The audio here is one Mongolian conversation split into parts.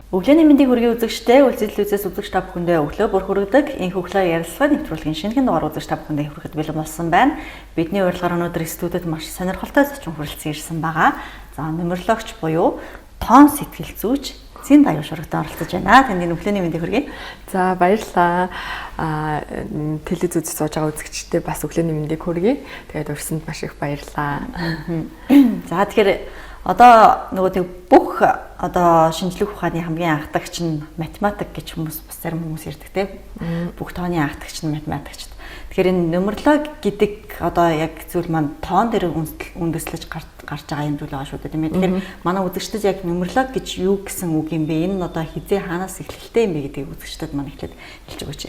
Өглөөний мэндийг хүргэе үзэгчтэй, үйлчлэлүүдээс үзэгч та бүхэндээ өглөө бүр хүргэдэг. Энэхүү өглөө ярилцлага нэвтрүүлгийн шинэхэн дугаар үзэгч та бүхэндээ хүрэхэд бэлэн болсон байна. Бидний урилгаар өнөөдөр студид маш сонирхолтой зочин хүрэлцэн ирсэн байгаа. За, нумерологч буюу тоон сэтгэл зүйч Цэн Даян шурагтаа оролцож байна. Тэндийн өглөөний мэндийг хүргэе. За, баярлалаа. Телевиз үзэж сууж байгаа үзэгчтэй бас өглөөний мэндийг хүргэе. Тэгээд урьсанд маш их баярлалаа. За, тэгэхээр одоо нөгөө тэг бүх одоо шинжлэх ухааны хамгийн анхдагч нь математик гэж хүмүүс бас зарим хүмүүс ярьдаг те. Бүх тооны анхдагч нь математикч. Тэгэхээр энэ нумеролог гэдэг одоо яг зүйл маань тоон дээр үндэслэж гарч байгаа юм зүйл байгаа шүү дээ тийм ээ. Тэгэхээр манай үзэгчдэд яг нумеролог гэж юу гэсэн үг юм бэ? Энэ нь одоо хизээ хаанаас эхлэлтэй юм бэ гэдгийг үзэгчдэд маань эхлээд хэлж өгөөч.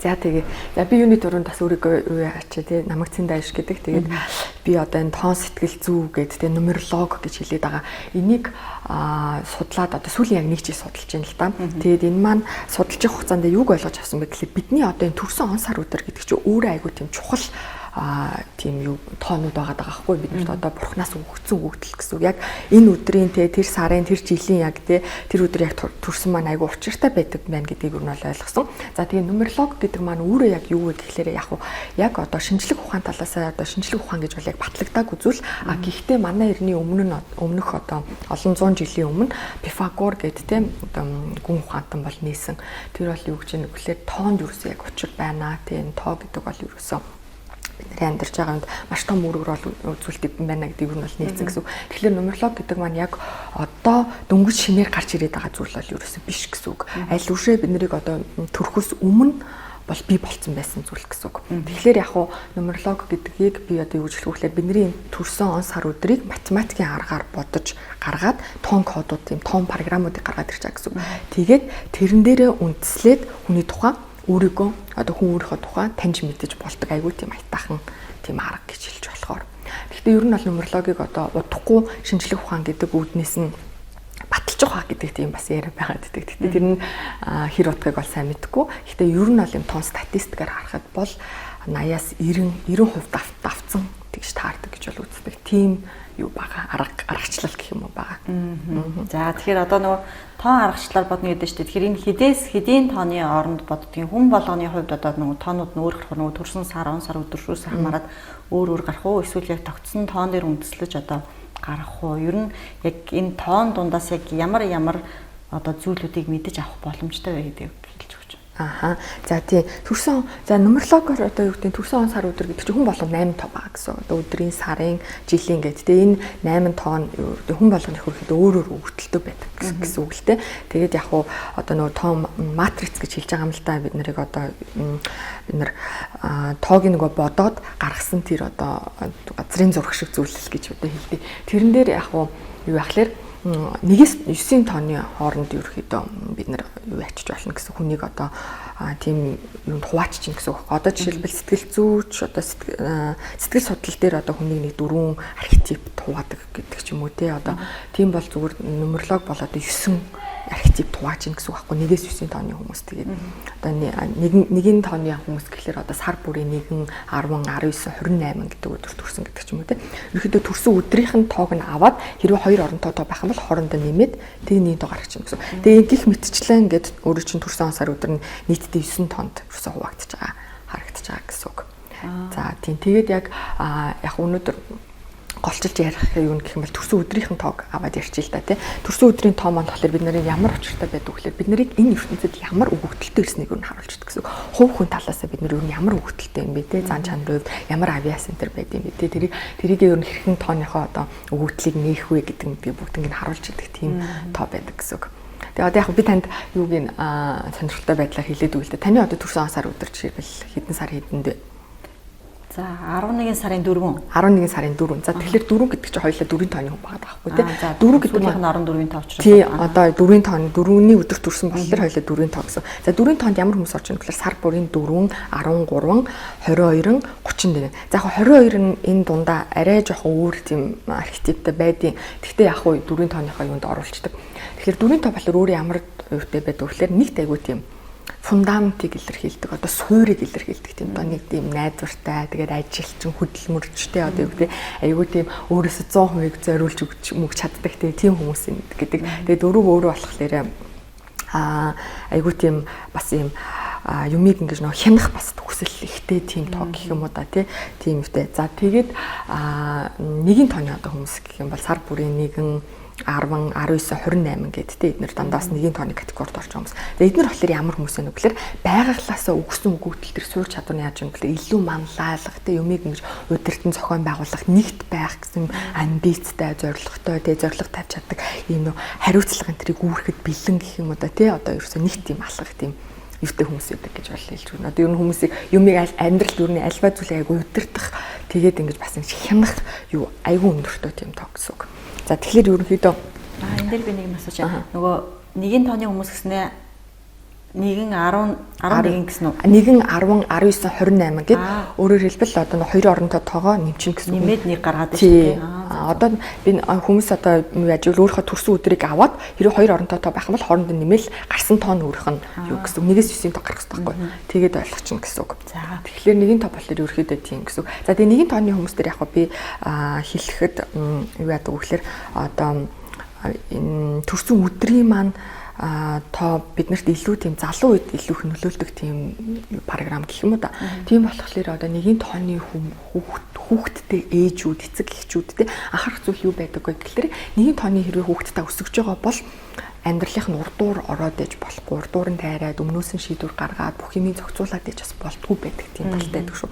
За тэгээ. За би юуны дөрөнд бас өөрийгөө юу яачаа тий намайг Цэн Даян гэдэг. Тэгээд би одоо энэ тоон сэтгэл зүй гэдэг тий нумеролог гэж хэлээд байгаа. Энийг судлаад одоо сүүлийн яг нэг чиг судалж байна л да. Тэгээд энэ маань судалж явах хугацаанд юуг ойлгож авсан бэ гэхэл бидний одоо энэ төрсөн он сар өдөр гэдэг чинь өөрөө айгүй тийм чухал тийм юу тоонууд байгаа даахгүй биднэрт одоо бурхнаас өгөгдсөн өгөгдөл гэсэн үг. Яг энэ өдрийн тэр сарын тэр жилийн яг тэр өдөр яг төрсөн маань айгүй учиртай байдаг байна гэдгийг юу нь ойлгосон. За тэгээ нумеролог гэдэг маань өөрөө яг юу вэ гэхлээр яг одоо шинжлэх ухаан талаас одоо шинжлэх ухаан гэж бол яг батлагдааг үзвэл гэхдээ манай эртний өмнөх одоо олон зуун жилийн өмнө Пифагор гэдэг тийм одоо гүн ухаантан бол нээсэн. Тэр бол юу гэж юм гэхлээр тоонд юусэн яг учир байна. Тийм тоо гэдэг бол юусэн бидний амьдарч байгаа юмд маш том үүрэг рол үзүүлдэг юм байна гэдэг нь бол нээсэн гэсэн. Тэгэхээр нумеролог гэдэг маань яг одоо дөнгөж шинээр гарч ирээд байгаа зүйл бол ерөөсөө биш гэсэн үг. Аль үшээ бид нарыг одоо төрөхөөс өмнө бол бий болцсон байсан зүйл гэсэн үг. Тэгэхээр яг нумеролог гэдгийг би одоо юу гэж хэлэхээр бидний төрсөн он сар өдрийг математикийн аргаар бодож гаргаад тоон кодууд тийм тоон програмуудыг гаргаад ирж байгаа гэсэн үг. Тэгээд тэрэн дээрээ үндэслээд хүний тухай өөрийгөө одоо хүн өөрийнхөө тухай таньж мэдэж болдог айгүй тийм аятайхан тийм арга гэж хэлж болохоор. Гэхдээ ер нь бол нумерологийг одоо удахгүй шинжлэх ухаан гэдэг үүднээс нь баталж байгаа гэдэг тийм бас яриа байгаад байдаг. Гэхдээ тэр нь хэр утгыг бол сайн мэдэхгүй. Гэхдээ ер нь бол юм тоон статистикаар харахад бол 80-аас 90% давцсан тэгж таардаг гэж бол үздэг. Тийм юу байгаа аргачлал гэх юм уу байгаа. За тэгэхээр одоо нөгөө тоон аргачлалаар бодно гэдэг чинь тэгэхээр энэ хэдийн тооны оронд боддгийн хүн болгоны хувьд одоо нөгөө тоонууд нь өөр гарах нөгөө төрсөн сар он сар өдрөөс хамаарат өөр гарах уу эсвэл яг тогтсон тоон дээр үндэслэж одоо гарах уу? Ер нь яг энэ тоон дундаас яг ямар одоо зүйлүүдийг мэдэж авах боломжтой вэ гэдэг хэлж өгч. За тий төрсөн нумерологоор одоо юу гэдэг төрсөн он сар өдөр гэдэг чинь хүн болгонд 8 тоо байгаа гэсэн. Одоо өдрийн сарын жилийн гэдэг. Тэгээ энэ 8 тоон хүн болгоны хөрөхэд өөр өгөгдөлтөө байдаг гэсэн үг л дээ. Тэгээд яг одоо нөгөө тоон матриц гэж хэлж байгаа юм л да. Бид нарыг одоо тоог нөгөө бодоод гаргасан тэр одоо газрын зураг шиг зүйлс гэж одоо хэлдэг. Тэрэн дээр яг юу яхахлаар 1-9 тооны хооронд ерөөхдөө бид нар юу ячиж болно гэсэн хүнийг одоо тийм юунд хуваачиж чинь гэсэн үг. Одоо жишээлбэл сэтгэл зүйч одоо сэтгэл судлал дээр одоо хүнийг нэг 4 архетипт хуваадаг гэдэг ч юм уу те. Одоо тийм бол зүгээр нумеролог бол одоо 9 архетип хувааж ин гэсэн үг байхгүй. 1-9 тооны хүмүүс тэгээд одоо нэгэн тооны хүмүүс гэхэлэр одоо сар бүрийн 1 10 19 28 гэдэг өдөр төрсөн гэдэг ч юм уу те. Ерөөхдөө төрсөн өдрийнх нь тоог нь аваад хэрвээ 2 оронтой тоо байх юм бол хоорондоо нэмээд тэгээ 1 тоо гаргах юм гэсэн. Тэгээ гих мэтчлэн ингээд өөрөө чинь төрсөн сар өдөр нь нийтдээ 9 тоонд ерөөсөө хуваагдаж байгаа харагдаж байгаа гэсэн үг. За тийм тэгээд яг өнөөдөр голчилж ярих юм гэх юм бол төрсөн өдрийнх нь тоог аваад ярьчих л да тий. Төрсөн өдрийн тоо маань болохоор бид нарын ямар учиртай байдаг вэхээр бид нарыг энэ ертөнцид ямар өгөгдөлтөй ирснийг нь харуулж идэх гэсэн. Хувь хүн талаас бид нар ямар өгөгдөлтөй юм бэ тий. Зан чанарын хувьд ямар авиас центр байд юм бэ тий. Тэрийг ер нь хэрхэн тооныхоо одоо өгөгдлийг нээх вэ гэдэг нь бүгднийг нь харуулж идэх тийм тоо байдаг гэсэн. Тэгээ одоо яг би танд юуг нь сонирхолтой байдлаар хэлээд үгэл дээ. Таны одоо төрсөн сар өдөр жишээлбэл хэдэн сар хэдэнд вэ? За 11 сарын 4. 11 сарын 4. За тэгэхээр 4 гэдэг чинь хоёулаа 4 тооны хүн байгаа байхгүй тий. 4 гэдэг нь 14-ийн тоо учраас. Тий, одоо 4-ийн тооны 4-ний өдөр төрсөн болохоор хоёулаа 4-ийн тоо гэсэн. За 4-ийн тоонд ямар хүмүүс орж ирнэ гэхээр сар бүрийн 4, 13, 22, 30 дэх. За яг 22 энэ дундаа арай жоохон өөр тийм архетиптэй байдیں۔ Гэхдээ яг 4-ийн тооныхоо юунд оруулцдаг. Тэгэхээр 4-ийн тоо болохоор өөрөө ямар юутай байдаг вэ гэхээр нэгт айгуу тийм фундаментыг илэрхийлдэг, одоо суурийг илэрхийлдэг тийм одоо нэг тийм найдвартай, тэгээд ажилчин хөдөлмөрчтэй одоо юу гэдэг айгүй тийм өөрөөсөө 100% зориулж өгч чаддаг тийм хүмүүс гэдэг. Тэгээд дөрөв өөрөө болохоор айгуу тийм бас юм юмыг ингэж нөө хянах бас төгсөл ихтэй тийм тоо гэх юм уу да тийм ихтэй. За тэгээд нэгin тооны одоо хүмүүс гэх юм бол сар бүрийн 1 10 19 28 гэдэг те эдгээр дандаас нэгin тооны категорид орж байгаа хүмүүс. За эдгээр болохоор ямар хүмүүс вэ гэхээр байгалаасаа өгсөн өгөгдөл төр сурч чадварны яаж юм гэхээр илүү манлайлах те юмыг ингэж удирдан зохион байгуулах нэгт байх гэсэн амбицтай зорилготой те зорилго тавьж чаддаг ийм нөө хариуцлага энэ тэрийг үүрэхэд бэлэн гэх юм уу да те одоо ерөөсөө нэгт тийм алхах тийм өвтэй хүмүүс байдаг гэж бол хэлж байна. Одоо ер нь хүмүүсийг юмыг амьдралд юу нэг альва зүйлийг айгу удирдах тэгээд ингэж бас ингэ хянах юу айгу өндөртөө тийм тоо гэсэн үг. За тэгэхээр ерөнхийдөө энэ дээр би нэг юм асууж байна. Нөгөө нэгin тооны хүмүүс гэснээр 1 10 11 гэсэн үү? 1 10 19 28 гэд өөрөөр хэлбэл одоо хоёр оронтой тоогоо нэмчин гэсэн үг. Нэмээд нэг гаргаад байна. Одоо би хүмүүс одоо ажил өөрийнхөө төрсөн өдрийг аваад хэрэв хоёр оронтой тоо байх юм бол хоорондоо нэмэл гарсан тоо нь өөрөх нь юу гэсэн үг. 9-9 тоо гарах хэрэгтэй байхгүй. Тэгээд ойлгочихно гэсэн үг. За тэгэхээр нэгin тоо болохоор ерөөхдөө тийм гэсэн үг. За тэгээ нэгin тооны хүмүүс дээр яг би хэлэхэд юу яадаг вэ гэхээр одоо энэ төрсөн өдрийн маань тоо биднэрт илүү тийм залуу үед илүү их нөлөөлдөг тийм програм гэх юм уу да. Тийм болохоор одоо нэгin тооны хүүхдтэй ээжүүд, эцэг эхчүүд те анхаарах зүйл юу байдаг вэ гэхээр нэгin тооны хэрвээ хүүхдтэй өсөж байгаа бол амьдралынх нь урдуур ороод ээж болохгүй, урдуур нь тайраад өмнөөс нь шийдвэр гаргаад бүх юмыг зохицуулаад ээж бас болтгүй байдаг тийм талтай байдаг шүү.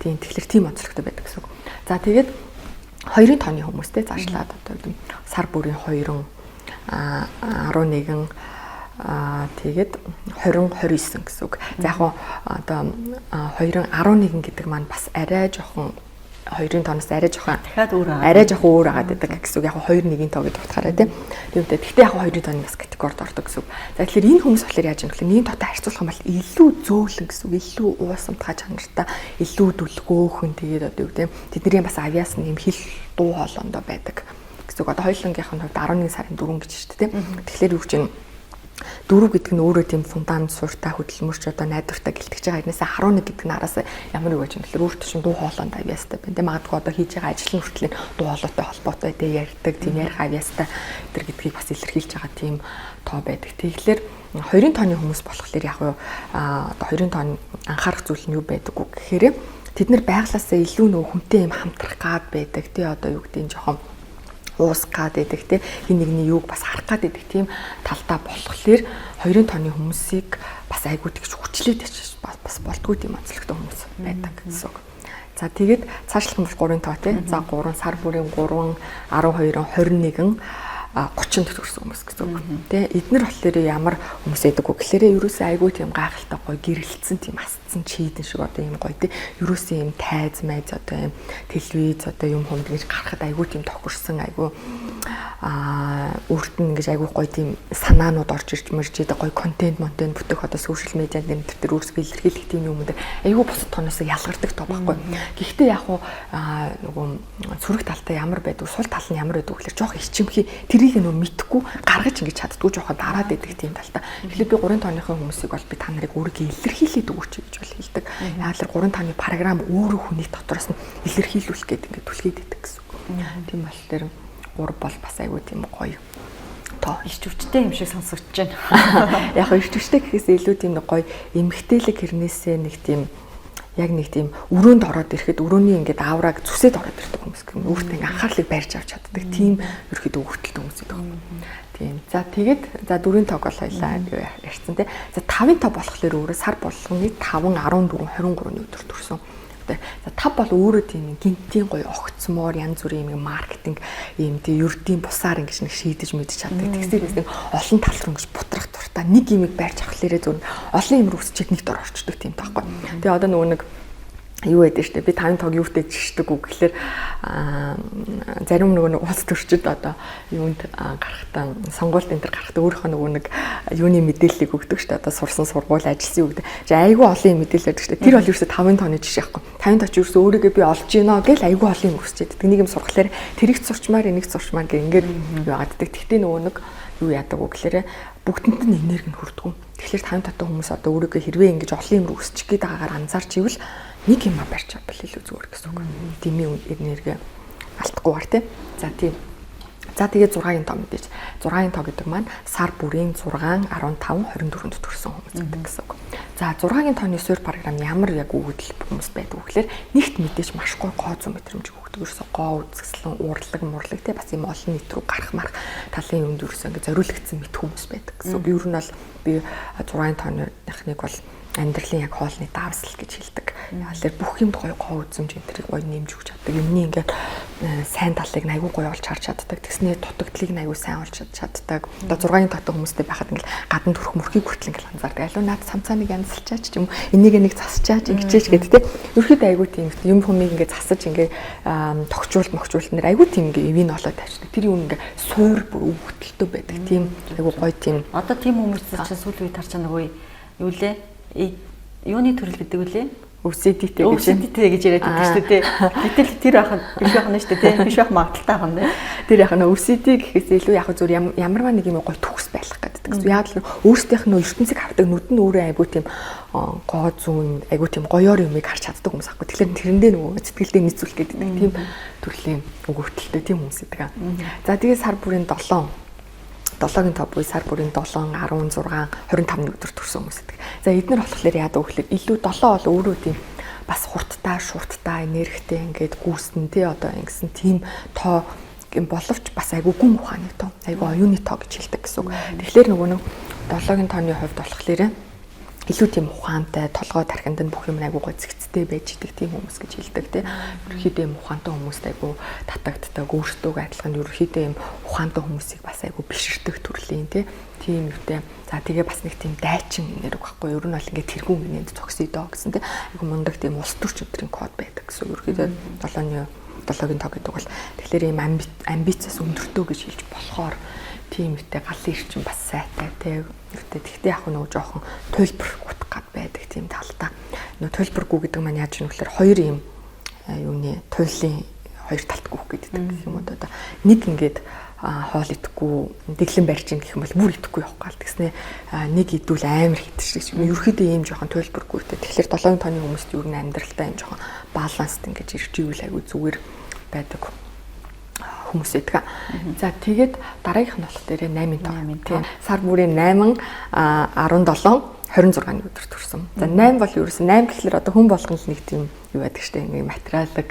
Тийм тэгэхээр тийм онцлогтой байдаг гэсэн үг. За тэгээд хоёрын тооны хүмүүстэй заашлаад одоо сар бүрийн 2 11 тэгээд 20 29 гэсэн үг. За яг одоо 2 11 гэдэг маань бас арай жоохон 2-ын тооноос арай жоохон дахиад өөр агаад байдаг гэсэн үг. Яг 2 1-ийн тоо гэдээ утгаараа тийм. Тэгвэл гэхдээ яг 2-ын тооны бас категорид ордог гэсэн үг. За тэгэхээр энэ хүмүүс болохоор яаж юм бэ? 1-ийн тоотой харьцуулах юм бол илүү зөөлөн гэсэн үг. Илүү уусамтгай чанартай, илүү дүлгөөхөн тэгээд одоо юу гэдэг тэдний бас авиас нь юм хэл дуу хоолойндоо байдаг гэсэн үг. Одоо хоёулангийнх нь хувьд 11 сарын 4 гэж шүү дээ тийм. Тэгэхээр юу гэж юм 4 гэдэг нь өөрөө тийм фундамент сууртай хөдөлмөрч одоо найдвартай гэлтгэж байгаа хэрнээсээ 11 гэдэг нь араас ямар юу гэж юм тэгэхээр өөртөө шин дуу хоолойнд авьяастай байна. Тэ магадгүй одоо хийж байгаа ажил нь хүртэл дуу хоолойтой холбоотой тэ ярьдаг тийм ярих авьяастай тэр гэдгийг бас илэрхийлж байгаа тийм тоо байдаг. Тэгэхээр 2-ын тооны хүмүүс болохоор яг юу одоо 2-ын тоон анхаарах зүйл нь юу байдаг вэ гэхээр тэд нар байглаасаа илүү нөө хүнтэй юм хамтрах гад байдаг. Тэ одоо юу гэдэг нь жоохон уус гад байдаг те хин нэгний юуг бас харах гад байдаг тийм талдаа болохоор 2-ын тооны хүмүүсийг бас айгуу тэгж хүчлээд бас болтгүй тийм онцлогтой хүмүүс байдаг гэсэн үг. За тэгээд цаашлах нь 3-ын тоо те. За 3 сар бүрийн 3 12 21 30-нд төрсэн хүмүүс гэсэн үг. Тэ эднэр болохоор ямар хүмүүс байдаг вэ гэхээр ерөөсөө айгүй тийм гайхалтай гоё гэрэлтсэн тийм асцсан чийдэн шиг одоо юм гоё тэ ерөөсөө юм тайз майз одоо юм телевиз одоо юм хүнд гэж гарахад айгүй тийм тохирсон айгүй өөрт нь ингэж айгүй гоё тийм санаанууд орж ирж мэрж идэг гоё контент бүтэх одоо сошиал медиад энэ төр өөрсгөө илэрхийлэх тийм юмуд айгүй бусад тооноос ялгардаг тоо байхгүй. Гэхдээ яг нөгөө сүрэг талтай ямар байдаг сул тал нь ямар байдаг гэхээр жоох ичимхий тэрийг нөө мэдхгүй гаргаж ингэж чаддгүй жоохон дараад байдаг тийм талтай. Тэгэхээр би 3 тооныхын хүмүүсийг бол би та нарыг өөрийгөө илэрхийлээд өгөөч гэж бол хэлдэг. Яг л 3 тооны програм өөрөө хүний дотроос нь илэрхийлүүлэх гэдэг ингээд түлхээд байдаг гэсэн үг. Тийм болохоор 3 бол бас айгүй тийм гоё. Тоо ирч өвчтэй юм шиг сонсогдож байна. Яг ирч өвчтэй гэхээс илүү тийм гоё эмгтээлэг хэрнээсээ нэг тийм яг нэг тийм өрөөнд ороод ирэхэд өрөөний ингээд аавраг зүсээд ороод ирдэг хүмүүс гэх юм. Өөртөө ингээд анхаарлыг барьж авч чаддаг тийм ерөөхдөө өгөлтөлтэй хүмүүс байдаг. Тийм. За тэгээд за 4-ийн тоог бол хоёлаа ярьсан тий. За 5-ын тоо болохоор өөрөө сар болгоны 5 14 23-ны өдөр төрсөн. За 5 бол өөрөө тийм гинтийн гоё огцмоор янз бүрийн юм маркетинг ийм тий ердийн бусаар ингэж нэг шийдэж мэдж чаддаг. Тэгсээс нэг олон тал руу ингэж бутрах дуртай нэг юмыг барьж авахлаарэ зөв олон юм рүү өсчээд нэг дор орчдөг тийм таахгүй. Тэгээ одоо нөгөө нэг юу байдаг штэ би 5 тог юутай жишдэг үг гэхэлэр зарим нөгөө улс төрчид одоо юунд гарахтаа сонгуульд энэ төр гарахтаа өөрийнхөө нөгөө нэг юуны мэдээллийг өгдөг штэ одоо сурсан сургууль ажилласан үг. За айгүй олон юм мэдээлэл өгдөг штэ тэр бол ерөөсө 5 тооны жишээ байхгүй. 5 тооч ерөөсө өөрийгөө би олж гинэ гэл айгүй олон юм өсчээд нэг юм сурхлаар тэрийг сурчмаар энийг сурчмаар гэх ингээд юу яадаг. Тэгтээ нөгөө нэг юу яадаг вэ гэхээр бүгдэнд нь энерги нь хүрдэггүй. Тэгэхээр 5 тоотой хүмүүс одоо өөрийгөө хэрвээ ингэж олон юм өсчих гээд байгаагаар анзаарч ивэл нэг юм барьж авбал илүү зүгээр гэсэн үг. Дими энерги алдахгүйгээр тий. За тийм. За тэгээд 6-гийн тоо мэдээж. 6-гийн тоо гэдэг маань сар бүрийн 6, 15, 24-нд төрсэн хүмүүс гэдэг гэсэн үг. За 6-гийн тооны суурь програм ямар яг өгөгдөл хүмүүс байдаг вэ гэхээр нэгт мэдээж маш гой гоо зүүн мэдрэмж өгдөг. Ерөөсө гоо үзэсгэлэн урлаг мурлаг те бас юм олон нийт рүү гарах марах талын юмд ерөөсө ингэ зориулагдсан мэд хүмүүс байдаг гэсэн. Ер нь бол би 6-гийн тооныхныг бол амьдралын яг хоолны давсал гэж хэлдэг. Яалаар бүх юмд гоё гоо үзэмж энтрийг гоё нэмж өгч чаддаг. Юмний ингээд сайн талыг айгүй гоё олж харж чаддаг. Тэгснээр дутагдлыг айгүй сайн олж чаддаг. Одоо 6-гийн татдаг хүмүүстэй байхад ингээл гадна төрөх мөрхийг хүртэл ингээл анзаардаг. Алуу наад самцааныг янзалчаач ч юм уу энийг нэг засчаач ингэчээч гэдэг те. Ерөөхдөө айгүй тийм юм хүмийг ингээд засаж ингээд тогчуулт мохчуулт нэр айгүй тийм ингээд эвийн олоод тавьчихдаг. Тэр юм ингээд суур бүр өвгөлтөө байдаг. Тийм айгүй гоё тийм. Одоо тийм хүмүүстэй чинь сүүл үед харж байгаа нөгөө юу лээ? Юуны төрөл гэдэг үлээ? OCD-тэй гэж яриад байдаг шүү дээ. Гэтэл тэр ахын биш байх нь шүү дээ. Биш байх магадaltaй байгаа юм дээ. Тэр яг нь OCD гэхээс илүү яг зөв ямарваа нэг юм гоё төгс байх гэдэг. Яг л өөрсдийнх нь ертөнцийг хардаг нүд нь өөрөө айгуу тийм гоо зүүн айгуу тийм гоёор юмыг харж чаддаг хүмүүс аахгүй. Тэгэхээр тэрэндээ нөгөө сэтгэлдээ нийцүүлэх гэдэг тийм төрлийн өгөгдөлтэй тийм хүмүүс гэдэг. За тэгээ сар бүрийн 7-гийн тоо буюу сар бүрийн 7, 16, 25-ны өдөр төрсэн хүмүүс гэдэг. За эдгээр болохоор яадаг вэ гэхээр илүү 7 бол өөрөө тийм бас хурдтай, шурдтай, энергитэй ингээд гүйсэн тий одоо ингэсэн тийм тоо боловч бас айгүй гүн ухааны тоо. Айгүй оюуны тоо гэж хэлдэг гэсэн үг. Тэгэхээр нөгөө нэг 7-гийн тооны хувьд болохоор илүү тийм ухаантай, толгой тархинд нь бүх юм айгүй гоцгцтэй байж идэг тийм хүмүүс гэж хэлдэг тий. Ерөнхийдөө юм ухаантай хүмүүст айгүй татагддаг, өөртөө адилхан ерөнхийдөө юм ухаантай хүмүүсийг бас айгүй биширдэг төрлийн тий. Тийм юутэй. За тэгээ бас нэг тийм дайчин нэр багхгүй. Ер нь бол ингээд тэргүүн гинэнд цогсъё доо гэсэн тий. Айгүй мундаг тийм улс төрч өдрийн код байдаг гэсэн. Ерөнхийдөө 7-гийн тоо гэдэг бол тэгэхээр ийм амбицаас өндөртөө гэж хэлж болохоор тийм үтэй галын ирчин бас сайтай тий. Тэгтээ яг нөгөө жоохон төлбөр гутах гад байдаг тийм талдаа. Нөгөө төлбөргүй гэдэг маань яаж юм гэхээр хоёр юм юуны туйлын хоёр талт гүөх гэдэг юм уу одоо нэг ингээд хоол идэхгүй дэглэн барьж ин гэх юм бол бүр идэхгүй явах гал тэгснэ нэг идүүл амар хитэрч юм ерөөхдөө ийм жоохон төлбөргүй гэдэг. Тэгэхээр 7 тооны хүмүүст юу н амьдралтай юм жоохон баланст ингэж ирж ивэл айгүй зүгээр байдаг хүмүүс эдгээ. За тэгээд дараагийнх нь болох дээр 8 тоо. Сар бүрийн 8, 17, 26-ны өдөр төрсөн. За 8 бол ерөөсөн 8 гэхэлэр одоо хүн болгоно л нэг тийм юу байдаг штэ ингээ материалыг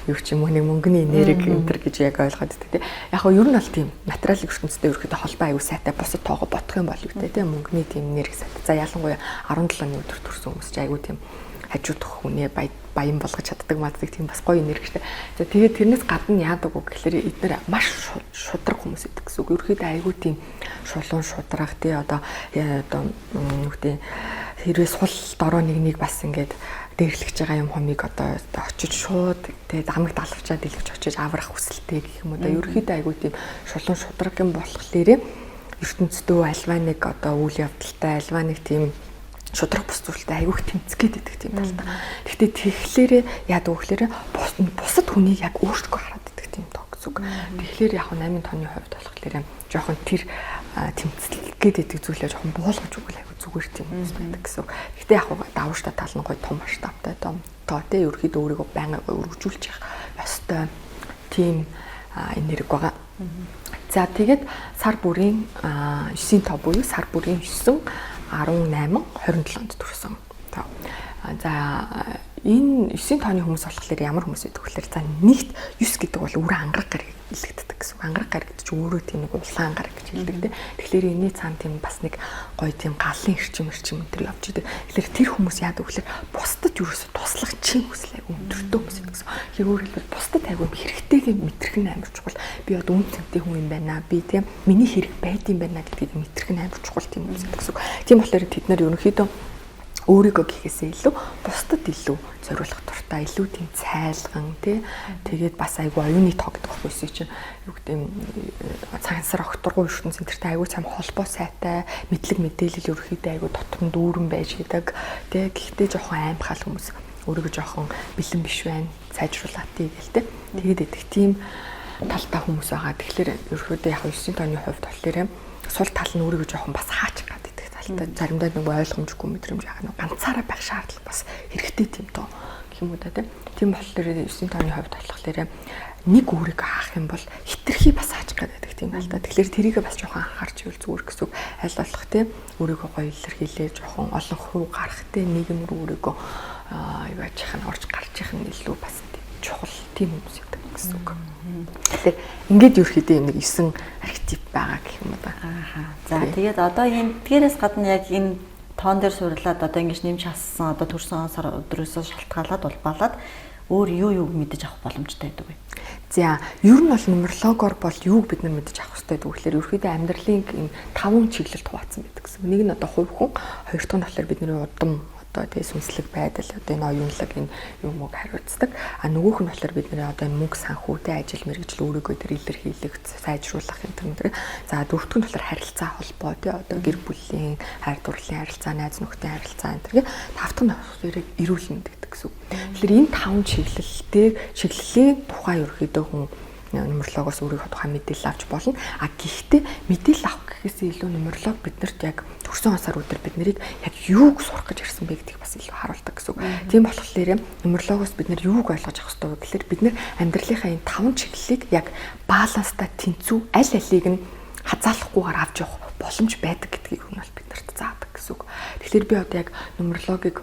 юу ч юм уу нэг мөнгөний энерги энтер гэж яг ойлгоод байдаг тийм. Яг нь ер нь бол тийм материалын ертөнцтэй ерөөхдөө холбоо аюу сайтай бусад тоогоо бодох юм бол юу тийм мөнгөний тийм энерги сайтай. За ялангуяа 17-ны өдөр төрсөн хүмүүс ч аюу тийм хажуудах хүнээ баян болгож чаддаг маддаг тийм бас гоё энергитэй. За тэгээд тэрнээс гадна яадаг вэ гэхээр эдгээр маш шудраг хүмүүс гэдэг гэсэн үг. Ерөөхдөө айгүй тийм шулуун шудраг тий одоо нүгтэй хэрвээ сул дороо нэг бас ингээд дээрлэж байгаа юм хомыг одоо очиж шууд тэгээд амиг далавчаад дэлгэж очиж аврах хүсэлтэй гэх юм уу да. Ерөөхдөө айгүй тийм шулуун шудраг юм болохоор ертөнцийн альва нэг одоо үйл явдалтай альва нэг тийм шудраг бус зүйлтэй айгүйх тэмцгээд идэх тийм талтай. Гэхдээ тэгэхээр яадаг вэ гэхээр бусад хүнийг яг өөртөө хараад идэх тийм тоо гэсэн үг. Тэгэхээр яг 8 тооны хувьд болохоор жоохон тэр тэмцэлгээд идэх зүйлээ жоохон буулгаж өгвөл айгүй зүгээр тийм хүмүүс байдаг гэсэн. Гэхдээ яг давууштай тал нь гоё том масштабтай тоо тэ ерөөхдөө өөрийгөө байнга өргөжүүлж явах ёстой тийм энерги байгаа. За тэгээд сар бүрийн 9 тоо буюу сар бүрийн 9 18, 27-нд төрсэн. За энэ 9 тооны хүмүүс болохоор ямар хүмүүс байдаг вэ гэхээр за нэгт 9 гэдэг бол өөрөө ангараг гараг илэгддэг гэсэн. Ангараг гараг гэдэг чинь өөрөө тийм нэг улаан гараг гэж хэлдэг тийм. Тэгэхээр энэний цаана тийм бас нэг гоё тийм галын эрчим өнтер явж идэг. Тэгэхээр тэр хүмүүс яадаг вэ гэхээр бусдад юусоо туслах чин хүсэл айгүй өндөртөө хүмүүс гэсэн. Тэгэхээр өөрөөр хэлбэл бусдад айгүй хэрэгтэйг мэдрэх нь амар чухал. Би одоо үн цэнтэй хүн юм байна. Би тийм миний хэрэг байд юм байна гэдгийг мэдрэх нь амар чухал тийм хүмүүс гэсэн. Тийм болохоор тэд нар ерөнхийдөө өөрийгөө гэхээсээ илүү бусдад илүү зориулах дуртай, илүү тийм цайлган тий. Тэгээд бас айгүй оюуны тоо гэдэг байхгүй чинь юу гэдэг юм цагаансар огторгуу ертөнц центртэй айгүй цам холбоо сайтай, мэдлэг мэдээлэл ерөөхдөө айгүй дотор нь дүүрэн байж идэг тий. Гэхдээ жоохон аимхал хүмүүс өөрийгөө жоохон бэлэн биш байна, сайжруулаатыг гэл тий. Тэгээд идэх тийм талтай хүмүүс байгаа. Тэгэхээр ерөөхдөө яг 9 тооны хувьд болохоор сул тал нь өөрийгөө жоохон бас хаачих гэдэг. Заримдаа нэг ойлгомжгүй мэдрэмж яах нь ганцаараа байх шаардлага бас хэрэгтэй тийм тоо гэх юм уу да тийм болохоор 9 тооны хувьд болохоор нэг өөрийгөө хаах юм бол хитрхи бас хааж гэдэг тийм л да. Тэгэхээр тэрийг бас жоохон анхаарч ивэл зүгээр гэсэн үг. Аль болох тийм өөрийгөө гоё илэрхийлээ жоохон олон хувь гарах тийм нийгэм рүү өөрийгөө юу яачих нь орж гарч их нь илүү бас чухал тийм хүмүүс гэдэг гэсэн үг. Тэгэхээр ингээд ерөөхдөө нэг 9 архетип байгаа гэх юм да. За тэгээд одоо энэ тэгээрээс гадна яг энэ тоон дээр сурлаад одоо ингэж нэмж хассан одоо төрсөн сар өдрөөсөө шалтгаалаад улбаалаад өөр юу мэдэж авах боломжтой байдаг вэ? За, ер нь бол нумерологоор бол юуг бид нар мэдэж авах хэрэгтэй вэ гэхээр ерөөхдөө амьдралын энэ 5 чиглэлд хуваацсан байдаг гэсэн. Нэг нь одоо хувь хүн, хоёр дахь нь болохоор бидний удам одоо тэгээ сүнслэг байдал одоо энэ оюунлаг энэ юм уу хариуцдаг. А нөгөөх нь болохоор бидний одоо энэ мөнгө санхүүтэй ажил мэргэжил өөрийгөө тэр илэрхийлэх, сайжруулах юм тэр. За дөрөвдөг нь болохоор харилцаа холбоо тий одоо гэр бүлийн, хайр дурлалын харилцаа, найз нөхдийн харилцаа энэ тэр. Тавтах нь хоёрыг эрүүл мэнд гэдэг гэсэн. Тэгэхээр энэ 5 чиглэлийн тухай ерөөхдөө хүн нумерологоос өөрийнхөө тухай мэдээлэл авч болно. А гэхдээ мэдээлэл авах гэхээсээ илүү нумеролог биднэрт яг төрсөн сар өдөр бид нарыг яг юуг сурах гэж ирсэн бэ гэдгийг бас илүү харуулдаг гэсэн үг. Тийм болохоор нумерологоос бид нар юуг ойлгож авах ёстой вэ гэхээр бид нар амьдралынхаа энэ 5 чиглэлийг яг баланстай тэнцүү аль алийг нь хазаалахгүйгээр авч явах боломж байдаг гэдгийг нь бол биднэрт заадаг гэсэн үг. Тэгэхээр би одоо яг нумерологийг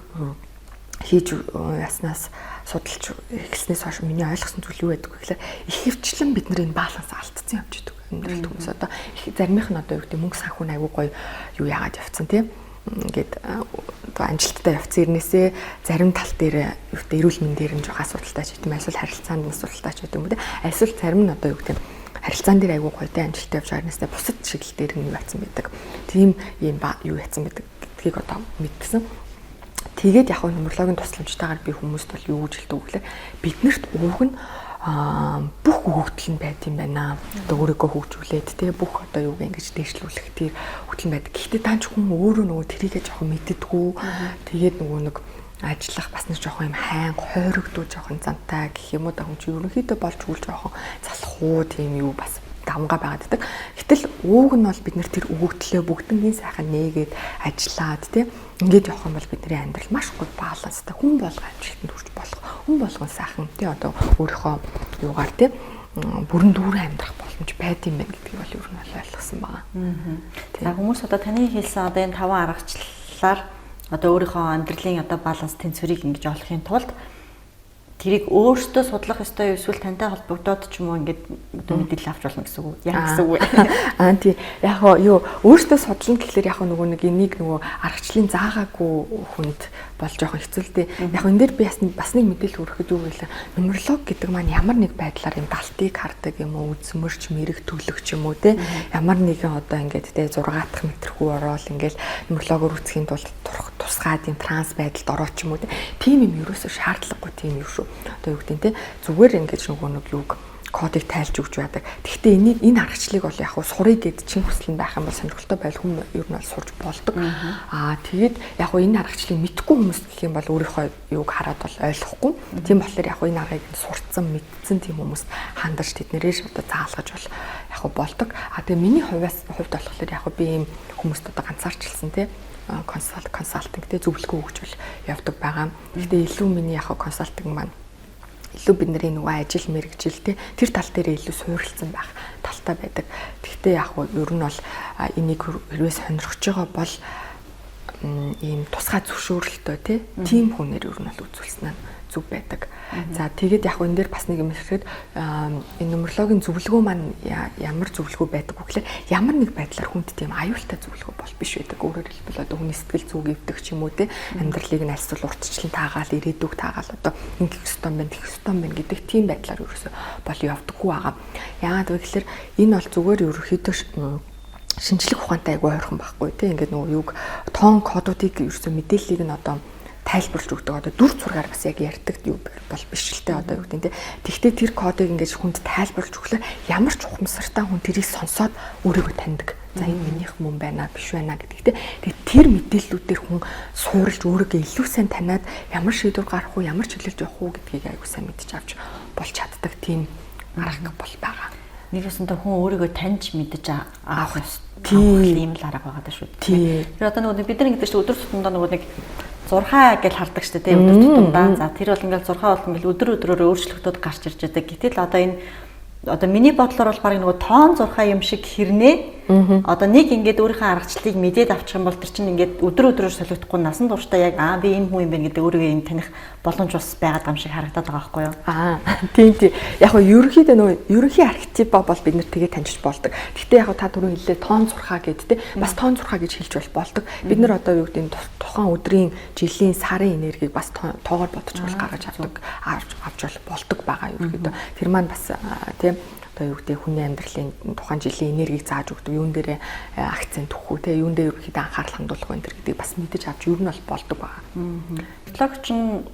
хийж яснаас судалж эхэлснээс хойш миний ойлгосон зүйл юу байдаг вэ гэхээр их хвчлэн бид нар энэ баланс алдсан явж идэг. Амьдралд хүмүүс одоо их заримийнх нь одоо юу гэдэг мөнгө санхүүн аягүй гоё юу яагаад явцсан тийм ингээд одоо амжилттай явцсан ирнээсээ зарим тал дээр юу гэдэг эрүүл мэндээр нь жоохон асуудалтай ч гэдэм эсвэл харилцаанд нь асуудалтай ч гэдэм үү тийм эсвэл зарим нь одоо юу гэдэг харилцаан дээр аягүй гойтой амжилттай явж байгаа нэсээ бусад чиглэл дээр нь юу яцсан байдаг. Тийм юм юу яцсан байдаг гэдгийг одоо мэдсэн. Тэгээд яг нумерологийн тусламжтайгаар би хүмүүст бол юу гэж хэлдэг вэ гэхээр биднэрт ууг нь бүх хөгжил нь байт юм байна. Одоо өөрийгөө хөгжүүлээд тэгээ бүх одоо юуг ингэж дээшлүүлэх тэр хөгжил нь байдаг. Гэхдээ даанч хүн өөрөө нөгөө тэрийгээ жоохон мэддэггүй. Тэгээд нөгөө нэг ажиллах бас нэг жоохон юм хайн хойрогдуу жоохон зантай гэх юм уу да хүн чи ерөнхийдөө болж хүл жоохон залхуу тийм юу бас давнгаа байгааддаг. Гэтэл ууг нь бол бид нар тэр өгөгдлөө бүгднгийн сайхан нээгээд ажиллаад тийм ингээд явах юм бол бидний амьдрал маш гоё баланстай хүн болго амжилтанд хүрч болох. Хүн болгон сайхан тий одоо өөрийнхөө юугаар тий бүрэн дүүрэн амьдрах боломж байд юм байна гэдгийг бол ер нь ойлгосон байгаа. За хүмүүс одоо таны хэлсэн одоо энэ 5 аргачлалаар одоо өөрийнхөө амьдралын одоо баланс тэнцвэрийг ингэж олохын тулд тэрийг өөртөө судлах ёстой эсвэл тантай холбогдоод ч юм уу ингээд мэдээлэл авч болно гэсэн үг. Яг гэсэн үг. Аа тий. Яг юу өөртөө судлана гэхэлэр яг нөгөө нэг энийг нөгөө аргачлалын заагаагүй хүнд бол жоохон хэцүү л дээ. Яг энэ дээр би бас нэг мэдээлэл өргөхөд юу гэвэл нумеролог гэдэг маань ямар нэг байдлаар юм далтыг хардаг юм уу, үзмөрч, мэрэг төглөгч юм уу те. Ямар нэгэн одоо ингээд те 6 дахь метрхүү ороод ингээд нумерологоор үзэхийн тулд тусгаад юм транс байдалд ороод ч юм уу те. Тийм юм ерөөсөө шаардлагагүй тийм юм шүү. Одоо юу гэдэг те зүгээр ингээд нөгөө нэг юг кодыг тайлж өгч байдаг. Гэхдээ энэ аргачлалыг бол яг сурыг гэд чин хүсэл нь байх юм бол сонирхолтой байл хүн ер нь бол сурж болдог. Тэгээд яг энэ аргачлалыг мэдгүй хүмүүс гэх юм бол өөрийнхөө юуг хараад бол ойлгохгүй. Тийм болохоор яг энэ аргыг сурцсан, мэдсэн тийм хүмүүст хандаж тэднэрээс одоо заалгаж бол яг болдог. Тэгээ миний хувьд болохоор яг би ийм хүмүүст одоо ганцаарчилсан тийм консалтинг тийм зөвлөгөө өгч явдаг байгаа. Гэхдээ илүү миний яг консалтинг маань илүү бидний нөгөө ажил мэргэжилтэй тэр тал дээр илүү суурилсан байх талтай байдаг. Гэхдээ яг ер нь бол энийг хэрвээ сонирхож байгаа бол ийм тусгай зөвшөөрөлтөө тийм хүнээр ер нь бол үзүүлсэн нь зүг байдаг. За тэгээд яг энэ дээр бас нэг юм хэлэхэд энэ нумерологийн зөвлөгөө маань ямар зөвлөгөө байдаг вэ гэхээр ямар нэг байдлаар хүнд тийм аюултай зөвлөгөө бол биш байдаг. Өөрөөр хэлбэл одоо хүний сэтгэл зүг эвдэх ч юм уу те амьдралыг нь альсвал уртчлан таагаал ирээдүг таагаал одоо ингэх ёстой байна, тэгэх ёстой байна гэдэг тийм байдлаар ерөөсөө бол явдаггүй байгаа. Яагаад вэ гэхээр энэ бол зүгээр ерөөхдөө шинжлэх ухаантай айгүй ойрхон байхгүй те ингээд нөгөө юг тоон кодуудыг ерөөсөө мэдээллийг нь одоо тайлбарлаж өгдөг. Одоо дүр зургаар бас яг ярьдаг юу бол биш л те одоо юу гэдэг те. Тэгвэл тэр кодыг ингэж хүнд тайлбарлаж өглөө ямар ч ухамсартай хүн тэрийг сонсоод өөрийгөө таньдаг. За энэ минийх мөн байна биш байна гэдэгтэй. Тэгээд тэр мэдээллүүдээр хүн суурилж өөрийгөө илүү сайн таниад ямар шийдвэр гарах уу, ямар чиглэлд явах уу гэдгийг айгуу сайн мэдчих авч болж чаддаг тийм арга бол байгаа. нэг өсөнтэй хүн өөрийгөө таньж мэдэж авах тийм л арга байгаа даа шүү. Тэр одоо нөгөө бид нар ингэдэг чинь өдөр тутамдаа нөгөө нэг 6 гэж хардаг шүү дээ өдөр тутамдаа. За тэр бол ингээл 6 бол ингээл өдөр өдрөөр өөрчлөгдөд гарч ирж байгаа. Гэтэл одоо миний бодлоор бол баг нөгөө тоон 6 юм шиг хэрнээ одоо нэг ингээд өөрийнхөө аргачлалыг мэдээд авчих юм бол тэр чинь ингээд өдөр өдрөөр солигдохгүй насан туршдаа яг би энэ хүн юм байна гэдэг өөрийгөө юм таних боломж бас байгаад юм шиг харагдаад байгаа байхгүй юу? Тийм. Яг нь ерөнхийдөө нөгөө ерөнхий архетип бол бид нэр тэгээ таньж болдог. Гэхдээ яг та түрүү хэллээ тоон 6 гэд те бас тоон 6 гэж хэлж болдог. Бид нар одоо юу гэдэг тухайн өдрийн, жилийн, сарын энергийг бас тоогоор бодож гаргаж авч болдог байгаа ерөнхийдөө. Тэр маань бас тийм юу гэдэг хүний амьдралын тухайн жилийн энергийг зааж өгдөг, юун дээр акцент өгөх үү, юун дээр ерөөхдөө анхаарал хандуулах вэ гэдгийг бас мэдэж авч ер нь бол болдог байгаа. Блог чинь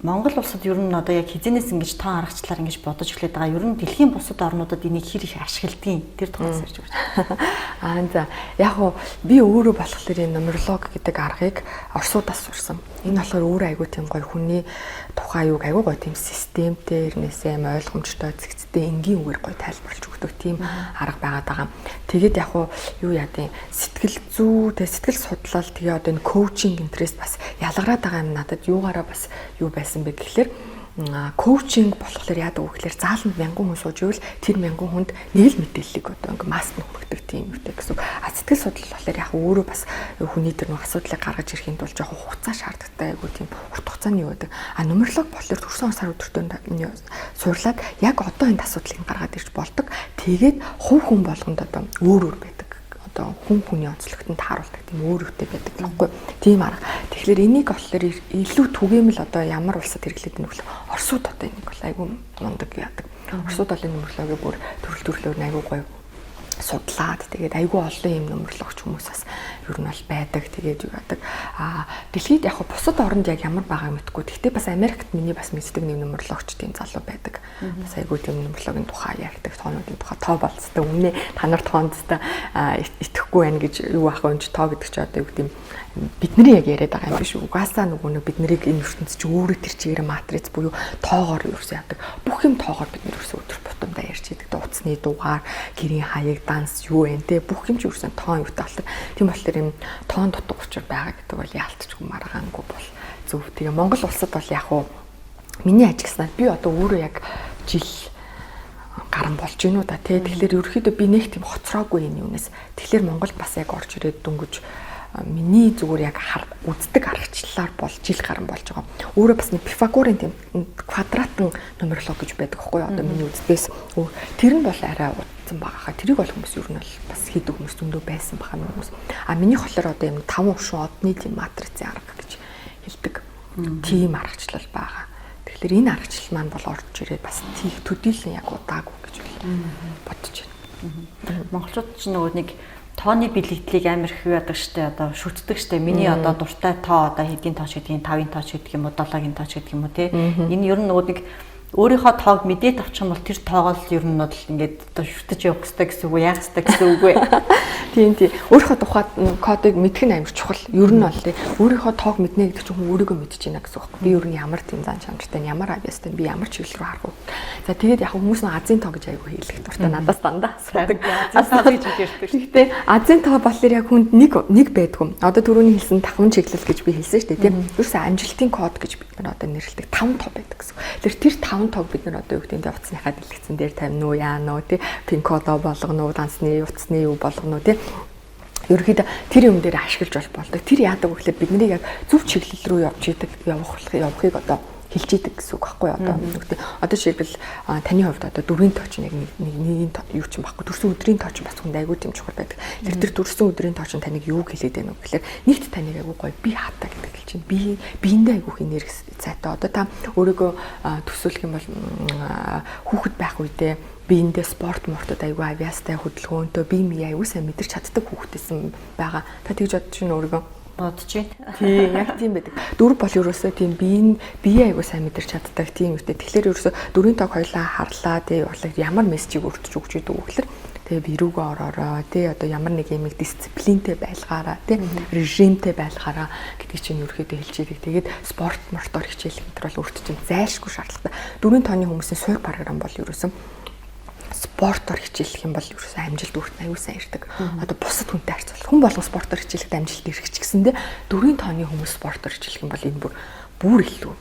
Монгол улсад ер нь одоо яг хизэнээс ингэж тоон аргачлалаар ингэж бодож эхлэдэг байгаа. Ер нь дэлхийн бусад орнуудад энийг хэр их ашигладгийг тэр тухайс ярьж байна. За яг уу би өөрөө болохоор энэ нумеролог гэдэг аргыг орсуудаас сурсан. Энэ болохоор өөрөө айгүй тийм гоё хүний тухай юуг айгүй гоё тийм системтэй, ирнээсээ ойлгомжтой, зэгцтэй энгийн үгээр гоё тайлбарлаж өгдөг тийм арга байгаад байгаа. Тэгээд яг уу юу яадیں сэтгэл зүй, сэтгэл судлал тэгээ одоо энэ коучинг интерес бас ялгараад байгаа юм надад юугаараа бас юу байсан бэ гэхэлэр коучинг болохоор яадаг вэ гэхээр зааланд 1000 хүн сууж ивэл тэр 1000 хүнд нэг л мэдээллийг одоо ингээ маск нөхөрдөг тийм үүтэй гэсэн. Сэтгэл судлал болохоор яг өөрөө бас хүний тэр нэг асуудлыг гаргаж ирэхэд бол жоохон хугацаа шаардлагатай айгу тийм урт хугацааны юу гэдэг. Нумеролог болохоор төрсөн сар өдөртөө суурлаад яг одоо энэ асуудлыг гаргаад ирж болдог. Тэгээд хувь хүн болгонд одоо өөр байдаг. Одоо хүний онцлогтод тааруулдаг тийм өөр үүтэй байдаг байхгүй тийм арга. Тэгэхээр энийг болохоор илүү түгээмэл одоо ямар улсад хэрэглээд байна вэ? Оросууд одоо энийг бол айгүй мундаг яадаг. Оросууд бол энэ нумерологийг бүр төрлөөр айгүй гоё судлаад тэгээд айгүй олон юм нумерологч хүмүүс бас ер нь бол байдаг. Тэгээд юу яадаг. Дэлхийд яг бусад оронд яг ямар байгааг мэдгүй. Гэхдээ бас Америкт миний бас мэддэг нэг нумерологч тийм залуу байдаг. Бас айгүй тийм нумерологийн тухай ярьдаг, тоонуудын тухай тоо болцтой үнэ та нар тоондтай итгэхгүй байна гэж юу аах вэ? Тоо гэдэг чи одоо юу гэдэг юм бидний яг яриад байгаа юм биш үү? Угаасаа нөгөө бид нарыг энэ ертөнцид ч өөрөө тэр чигээр матриц буюу тоогоор юусэн яадаг. Бүх юм тоогоор бид нар ерөөсөө өдөр тутамдаа ярьж идэг. Утасны дугаар, гэрийн хаяг, данс юу вэ те бүх юм ч ерөөсөө тоон юутай болтой. Тийм болохоор юм тоон дутуу учир байгаа гэдэг бол яалтчгүй маргаангүй бол зөв. Тэгээ Монгол улсад бол яг уу миний ажигснаар би одоо өөрөө яг жил гарan болж гинүү да те. Тэгэхээр ерөөхдөө би нэг тийм хоцроогүй энэ юунаас. Тэгэхээр Монгол бас яг орж ирээд дөнгөж миний зүгээр яг үздэг аргачлалаар бол жил гарan болж байгаа. Өөрөө бас нэг Пифагорын тийм квадратын нумеролог гэж байдаг хгүй юу? Одоо миний үздэгээс тэр нь бол арай удсан байгаа. Тэрийг бол хүмүүс ер нь бол бас хийдэг хүмүүс зөндөө байсан баха хүмүүс. Миний болохоор одоо юм 5 овшин одны тийм матрицын арга гэж хэлдэг. Тийм аргачлал байгаа. Тэгэхээр энэ аргачлал маань бол орж ирээд бас тийх төдийлөн яг удаагүй гэж бодож байна. Монголчууд ч нөгөө нэг тооны бэлэгдлийг амар их яадаг штэ одоо шүтдэг штэ. Миний одоо дуртай тоо одоо хэдийн тооч гэдэг юм 5-ын тооч гэдэг юм уу 7-гийн тооч гэдэг юм уу те. Энэ ер нь нөгөө нэг өөрийнхөө тоог мэдээд авчих юм бол тэр тоогоо л ер нь бол ингээд одоо шүтэж явах хэрэгтэй гэсэн үг яах хэрэгтэй гэсэн үг вэ? Тийм. Өөрийнхөө тухайд кодыг мэдэх нь амар чухал. Ер нь бол тий өөрийнхөө тоог мэднэ гэдэг чинь хүн өөрийгөө мэдэж байна гэсэн үг. Би ер нь ямар тийм зан чанартай, ямар авьяастай, би ямар чиглэл рүү харах вэ? За тэгээд яг хүмүүс нь азийн тоо гэж айгүй хэлэх дуртай надаас дандаа асуудаг. Азийн тоо гэж хэлдэг шүү. Гэхдээ азийн тоо болохоор яг хүнд нэг байдгүй. Одоо түрүүний хэлсэн таван чиглэл гэж би хэлсэн шүү дээ тийм. Ерөөсөө амжилтын код гэж бид нар одоо нэрлэдэг 5 тоо байдаг гэсэн. Тэр 5 тог бид нар одоо юу гэдэг нь утасныхаа дэлгэцэн дээр тавина уу яана уу тий пин кодо болгоно уу дансны утасны юу болгоно уу тий ерөөхдөө тэр юм дээр ашиглаж болдог. Тэр яадаг вэ гэхээр биднийг яг зөв чиглэл рүү явахыг одоо хэлж идэг гэсэн үг байхгүй одоо нүгтэй. Одоо жишээлбэл таны хувьд одоо дөрвийн тооч яг нэг юу ч юм байхгүй. Төрсөн өдрийн тооч бас хүнд айгүй тийм чухал байдаг. Тэр төрсөн өдрийн тооч таныг юу хэлээд байна вэ гэхээр нэгт таныг айгүй гоё би хатаа гэдэг хэлж чинь. Биендээ айгүй энерги цайтай. Одоо та өөрийгөө төсөөлөх юм бол хүүхэд байх үедээ биендээ спорт мортод айгүй авьяастай хөдөлгөөнтэй бие мие айгүй сайн мэдэрч чаддаг хүүхдээсэн байгаа. Та тэгж бодож чинь өөрийгөө бодож байна. Тийм, яг тийм байдаг. Дөрв бол ерөөсөө тийм бие айгуу сайн мэдэрч чаддаг тийм үстэй. Тэгэхээр ерөөсөө дөрвийн тог хоёлаа харлаа тий болоо ямар мессежийг өртөж өгч идэг вэ гэхээр тэгээ бирүүгээ ороороо тий одоо ямар нэг юм дисциплинтэй байлгаараа тий режимтэй байлгаараа гэдэг чинь ерөөхдөө хэлж идэг. Тэгээд спорт мортоор хичээлэх энэ төр бол өөрт чинь зайлшгүй шаардлагатай. Дөрвийн тооны хүмүүсийн суур програм бол ерөөсөө спортоор хичээлэх юм бол ерөөсөө амжилт үрт аюу сайн ирдэг. Одоо бусад хүнтэй харьцуулах хүн болгон спортоор хичээлэхэд амжилт ирэх ч гэсэндээ 4 тооны хүмүүс спортоор хичээлэх юм бол энэ бүр илүү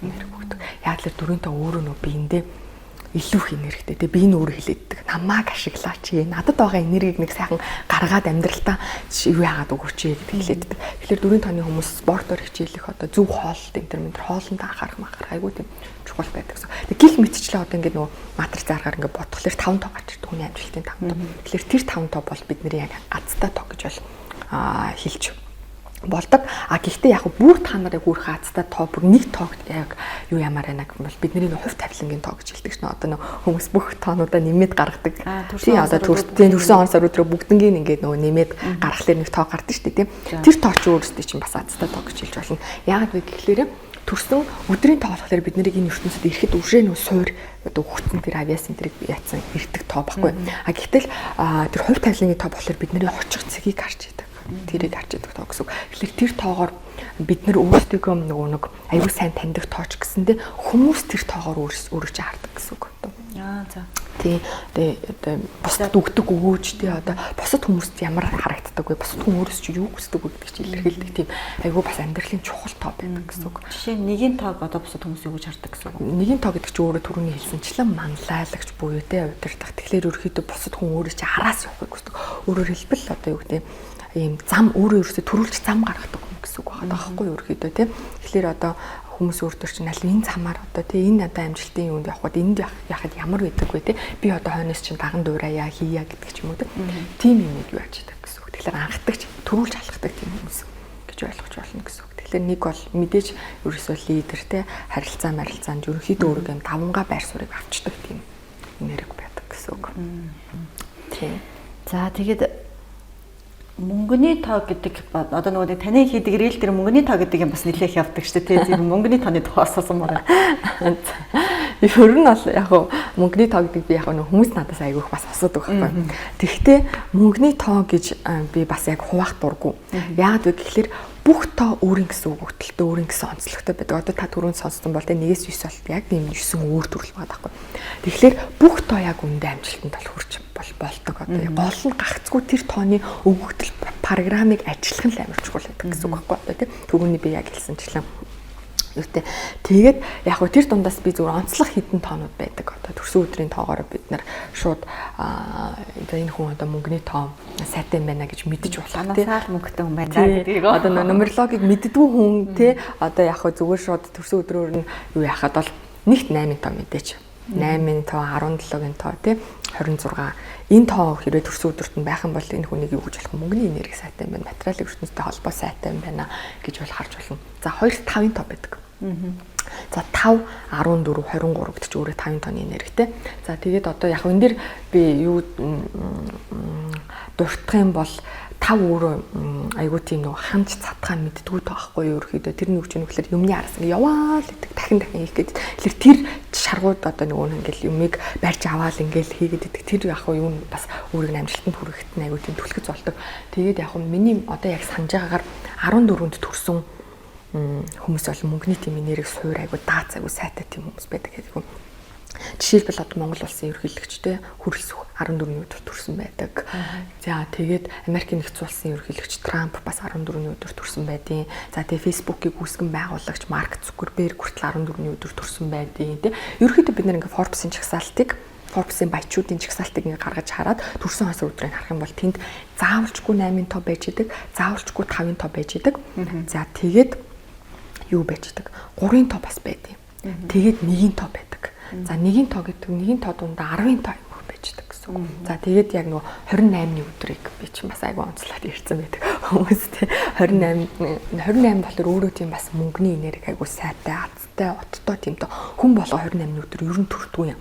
нэр өгдөг. Яг л 4 тоо өөрөө нөө биендээ илүү их энергитэй. Тэгээ би энэ өөрөө хэлээддэг. Намааг ашиглаач. Надад байгаа энергийг нэг сайхан гаргаад амьдралтаа юу яагаад өгөөч гэдэг хэлээддэг. Тэгэхээр 4 тооны хүмүүс спортоор хичээлэх одоо зөв хоолт энэ төр хоолнд анхаарах айгүй тийм чухал байдаг гэсэн. Тэгээ гих мэтчлээ одоо ингээд нөгөө матриц аргаар ингээд бодглохлоор 5 тоо гарч ирдэг. Хүний амжилтын 5 тоо. Тэгэхээр тэр 5 тоо бол бидний яг азтай тоо гэж бол хэлж болдог. Гэхдээ яг бүр таамаараа хүрэх азтай тоо бүр нэг тоо яг юу ямар байна гэвэл бидний хувь тавилангийн тоо гэж хэлдэг шнэ. Одоо хүмүүс бүх тоонуудаа нэмээд гаргадаг. Тийм одоо төрсөн он сар өдрөө бүгднгийн ингээд нөгөө нэмээд гаргахлаар нэг тоо гардаг шүү дээ, тийм. Тэр тоо ч өөрөөсөө чинь бас азтай тоо гэж хэлж болно. Яагаад вэ гэхлээр төрсөн өдрийн тоо болохоор бид нарыг энэ ертөнцид ирэхэд үржээ нөө суур одоо хөгцөн тэр авиасын тэрийг яатсан ирдэг тоо баггүй. Гэтэл тэр хувь тавилангийн тоо болохоор бид нарын очих цэгийг харж идэг. Тэрийг харж идэг тоо гэсэн үг. Тэгэхээр тэр тоогоор бид нар өөрсдөө нэг аюул сайн таньдаг тооч гэсэндээ хүмүүс тэр тоогоор өөрөө ч хардаг гэсэн үг. За. Тэгээ бусдад өгдөг өгөөж тий одоо бусад хүмүүст ямар харагддаг вэ? Бусад хүн өөрөөс чи юу хүсдэг вэ гэдэг чинь илэрхийлдэг тийм аюул бас амьдралын чухал тоо байдаг гэсэн үг. Жишээ нь нэгin тоог одоо бусад хүмүүс өгөөж хардаг гэсэн үг. Нэгin тоо гэдэг чинь өөрөө түрүүний хэлсэнчлэн манлайлагч буюу тий удирдах. Тэгэхээр ерөөхдөө бусад хүн өөрөө чи араас явахыг хүсдэг. Өөрөөр хэлбэл одоо юу гэдэг ийм зам өөрөө төрүүлж зам гаргадаг хүн гэсэн үг байгаа байхгүй юу ерөөхдөө тий. Тэгэхээр одоо хүмүүс өөртөө чинь аль энэ замаар одоо тий энэ одоо амжилтын юунд явхад энд яхад ямар байдаг вэ тий би одоо хойноос чинь даган дуурайя хийя гэдэг ч юм уу тий тийм юм юу яаж байдаг гэсэн үг. Тэгэхээр анхдагч төрүүлж алхдаг тийм хүмүүс гэж ойлгож болно гэсэн үг. Тэгэхээр нэг бол мэдээж ерөөсөө лидер тий харилцаанд ерөнхийдөө өөргөө давнгаа байр суурийг авчдаг тийм нэрэг байдаг гэсэн үг. Тийм. За тэгээд мөнгөний тоо гэдэг одоо нөгөө таны хийдэг рeel дээр мөнгөний тоо гэдэг юм бас нэлээх явдаг шүү дээ. Тийм мөнгөний тооны тоо асуусанмаар. Ер нь бол яг мөнгөний тоо гэдэг би яг хүмүүс надаас айгүйх бас асуудаг байхгүй. Тэгэхдээ мөнгөний тоо гэж би бас яг хуваах дурггүй. Яагаад вэ гэхээр бүх тоо өөрийн гэсэн үг хөтөлтөө өөрийн гэсэн онцлогтой байдаг. Одоо та түрүүнд сонссон бол тэ 1-9 бол яг ийм 9 өөр төрөл байгаа байхгүй. Тэгэхээр бүх тоо яг үндэ амжилтанд бол хүрч болдог. Одоо гол нь гагцгүй тэр тооны өгөгдөл программыг ажиллах нь амар чухал байдаг гэсэн үг байхгүй. Одоо тийм түрүүний би яг хэлсэнчлэн үүтэй. Тэгээд яг хөө тэр дундаас би зүгээр онцлог хідэн тоонууд байдаг. Одоо төрсөн өдрийн тоогоор бид нар шууд одоо энэ хүн одоо мөнгөний тоо сайтай юм байна гэж мэдэж болох тийм. Саал мөнгөтэй хүн байна гэдгийг. Одоо нумерологийг мэддэггүй хүн тийм. Одоо яг хөө зүгээр шууд төрсөн өдрөөр нь юу яхад бол нэгт 8 тоо мэдээч. 8 тоо 17-гийн тоо тийм 26. Энэ тоо хэрэг төрсөн өдөрт нь байх юм бол энэ хүнийг юу гэж болох мөнгөний энерги сайтай юм байна. Материалын ертөнцтэй холбоо сайтай юм байна гэж бол харж болно. За 2-5-ын тоо байдаг. За 5, 14, 23 гэдэг чинь өөрөө 5 тооны энергитэй. За тэгээд одоо яг энэ дэр би юу дуртах юм бол 5 өөрөө айгуу тийм нэг ханж цадхаа мэддгүү таахгүй юу ерөөхдөө тэрний үгч нь гэхэлэр юмны араас ингээ яваал гэдэг дахин хийх гэдэг. Тэгэхээр тэр шаргууд одоо нөгөө ингээл юмыг барьж аваал ингээл хийгээд идэг. Тэр яг юу нь бас өөрийн амжилтанд хүрэхэд нь айгуу тийм түлхэж болдог. Тэгээд яг миний одоо яг санаж байгаагаар 14-нд төрсөн хүмүүс бол мөнгөний тийм энерги суур айгуу дац айгуу сайтай тийм хүмүүс байдаг гэдэг юм. Жишээлбэл одоо Монгол улсын ерөнхийлөгчтэй хүрэлцэх 14-ний өдөр төрсэн байдаг. За тэгээд Америкийн нэгдсэн улсын ерөнхийлөгч Трамп бас 14-ний өдөр төрсэн байдیں۔ За тэгээд Facebook-ийг үүсгэн байгуулагч Марк Цукерберг хүртэл 14-ний өдөр төрсэн байдیں۔ Тэ ерөнхийдөө бид нэр ингээ Forbes-ийн жагсаалтыг Forbes-ийн баячуудын жагсаалтыг ингээ гаргаж хараад төрсэн хасар өдрийг харах юм бол тэнд заавалчгүй 8-ын тоо байж идэг, заавалчгүй 5-ын тоо байж идэг. За тэгээд юу байж идэг? 3-ын тоо бас байдیں۔ Тэгээд 1-ийн тоо байдаг. За 1-ийн тоо гэдэг 1-ийн тоо дундаа 10-ын тоо байждаг гэсэн үг. За тэгээд яг нөгөө 28-ны өдрийг би чинь бас айгүй онцлоод ирсэн байдаг. Хүмүүс тий 28 болохоор өөрөө тийм бас мөнгөний энерги айгүй сайтай, азтай, оттой тийм доо хүн болго 28-ны өдөр ер нь төрдгөө юм.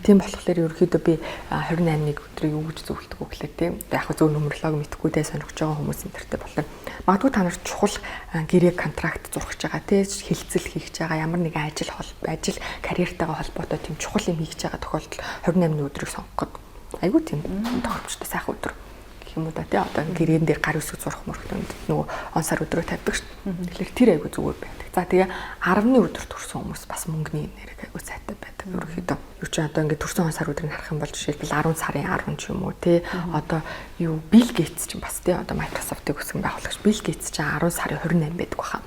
Тийм болохоор ерөөхдөө би 28-ны өдрийг юу гэж зөвлөдөг вэ гэхлээр тийм яг зөв нумеролог мэдхгүй дээ сонирхож байгаа хүмүүс энтертэй болохоор магадгүй та нар чухал гэрээ контракт зурхаж байгаа тий хилцэл хийх гэж байгаа ямар нэгэн ажил карьертайгаа холбоотой тийм чухал юм хийж байгаа тохиолдолд 28-ны өдрийг сонгоход айгүй тийм тохиолдолтой сайхан өдөр гэх юм уу да тий одоо гэрээн дээр гар үсэг зурх мөрхөнд нөгөө он сар өдрөө тавьдаг шүү дээ. Тэгэхээр тэр айгүй зүгээр байдаг. За тэгээ 10-ны өдөр төрсөн хүмүүс бас мөнгөний нэрийг айгүй сайтай байдаг. Ерөнхийдөө юу ч одоо ингээд төрсөн он сар өдрийг харах юм бол жишээлбэл 10 сарын 10 ч юм уу тий одоо юу Bill Gates ч бас тий одоо Microsoft-ыг өсгөн байгуулагч Bill Gates ч 10 сарын 28 байдаг баха.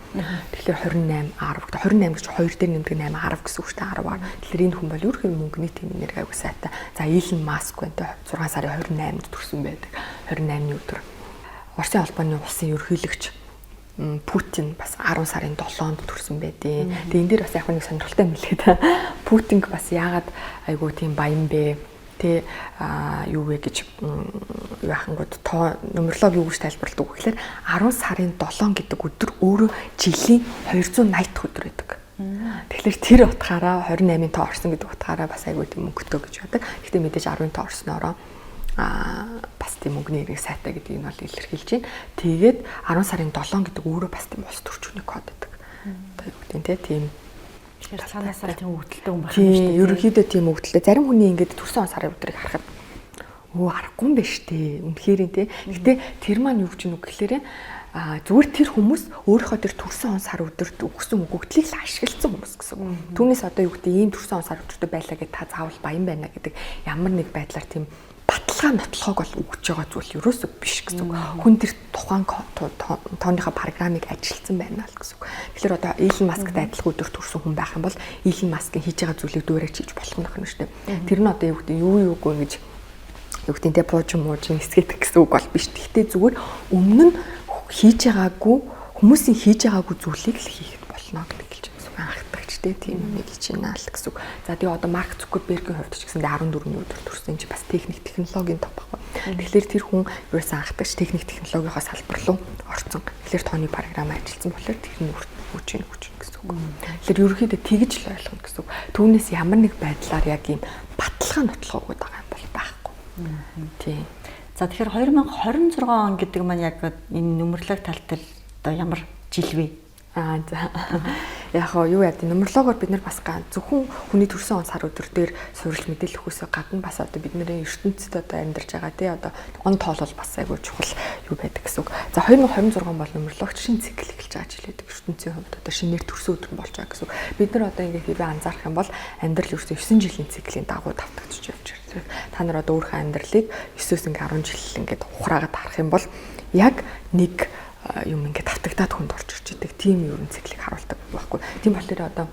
Тэгэхээр 28 10 28 гэж 2 дээр нэмдэг 8 10 гэсэн үг шүү дээ 10-аар. Тэгэхээр энэ хүн бол ерөнхийдөө мөнгөний тийм нэрийг айгүй сайтай. За Elon Musk байна тий 6 сарын 28-нд төрсөн байдаг. 28-ны өдөр Оросын албаны улсын ерөнхийлөгч Путин бас 10 сарын 7-нд төрсөн байдیں۔ Тэгээ энэ дээр бас яг нэг сонирхолтой юм лээ та. Путинг бас яагаад айгуу тийм баян бэ? Тэ юу вэ гэж яахангууд тоо нумеролог юу гэж тайлбарладаг вэ гэхээр 10 сарын 7 гэдэг өдөр өөрөө жилийн 280 дахь өдөр байдаг. Тэгэхээр тэр утгаараа 28-ын тоо орсон гэдэг утгаараа бас айгуу тийм мөнгөтэй гэж байдаг. Гэхдээ мэдээж 10-ын тоо орсноороо бас тийм мөнгөний хэрэг сайтай гэдгийг нь бол илэрхийлж байна. Тэгээд 10 сарын 7 гэдэг өөрөө бас тийм улс төрчүүний код байдаг. Одоо юу гэдэг тийм цаанаасаа тийм өвдөлтөө хүн байна шүү дээ. Ерөнхийдөө тийм өвдөлтөө. Зарим хүний ингээд төрсөн он сарын өдрийг харахад харахгүй юм байна шүү дээ. Үнэхээр тий. Гэтэ тэр маань юу гэж нүг гэхлээрээ зүгээр тэр хүмүүс өөрийнхөө тэр төрсөн он сар өдөрт өгсөн өгөгдлийг л ашигласан хүмүүс гэсэн. Түүнээс одоо юу гэдэг ийм төрсөн он сар өдөртөө байлаа гэдээ та заавал баян байна гэдэг ямар нэг байдлаар тийм баталгаа нотлохог бол өгч байгаа зүйл ерөөсөө биш гэсэн. Хүн тэр тухайн тооныхоо программыг ажилласан байна л гэсэн. Тэгэхээр одоо Elon Musk-тай адилхан өдөр төрсэн хүн байх юм бол Elon Musk-ийн хийж байгаа зүйлийг дуурайч хийж болох юм байна шүү дээ. Тэр нь одоо юу гэдэг юу юугүй гэж юу гэдэг тэ пуужин эсгээд гэсэн үг бол биш. Гэхдээ зүгээр өмнө нь хийж байгаагүй хүмүүсийн хийж байгаагүй зүйлийг л хийхэд болно гэдэг хэлж байгаа. Анхдагчтэй тийм нэг хичээнэ л гэсэн үг. За тэгээ одоо Марк Цукербергийн хувьд ч гэсэндээ 14-ний өдөр төрсөн чи бас техник технологийн топ байхгүй. Тэгэхээр тэр хүн ерөөсөн анхдагч техник технологийнхоо салбар руу орсон. Тэгэхээр тооны програм ажилласан болохоор тэр нь хүчин гэсэн үг. Тэгэхээр ерөөхдөө тэгж л ойлгоно гэсэн үг. Түүнээс ямар нэг байдлаар яг ийм баталгаа нотлохог байгаа юм бол байхгүй. Тийм. За тэгэхээр 2026 он гэдэг маань яг энэ нөмрлөг тал дээр одоо ямар жил вэ? За. Яг юу яа гэвэл нумерологоор бид нар бас зөвхөн хүний төрсөн он сар өдөр дээр суурилж мэдээлэл өгөхөөс гадна бас одоо бидний ертөнцид одоо амьдарч байгаа тий одоо он тоолол бас айгүй чухал юу байдаг гэсэн үг. За 2026 бол нумерологч шинэ цикл эхэлж байгаа жил байдаг. ертөнцийн хувьд одоо шинээр төрсөн өдөр болж байгаа гэсэн үг. Бид нар одоо ингээд хэвээ анзаарах юм бол амьдрал ерөөсөө 9 жилийн циклийн дагуу давтагдчих явж байгаа. Та нар одоо өөрийнхөө амьдралыг 9-өөс ингээд 10 жил ингээд ухраагаад харах юм бол яг нэг юм ингээд тавтагдаад хүнд орж ирж байгаа тийм ерөн циклийг харуулдаг байхгүй. Тийм болохоор одоо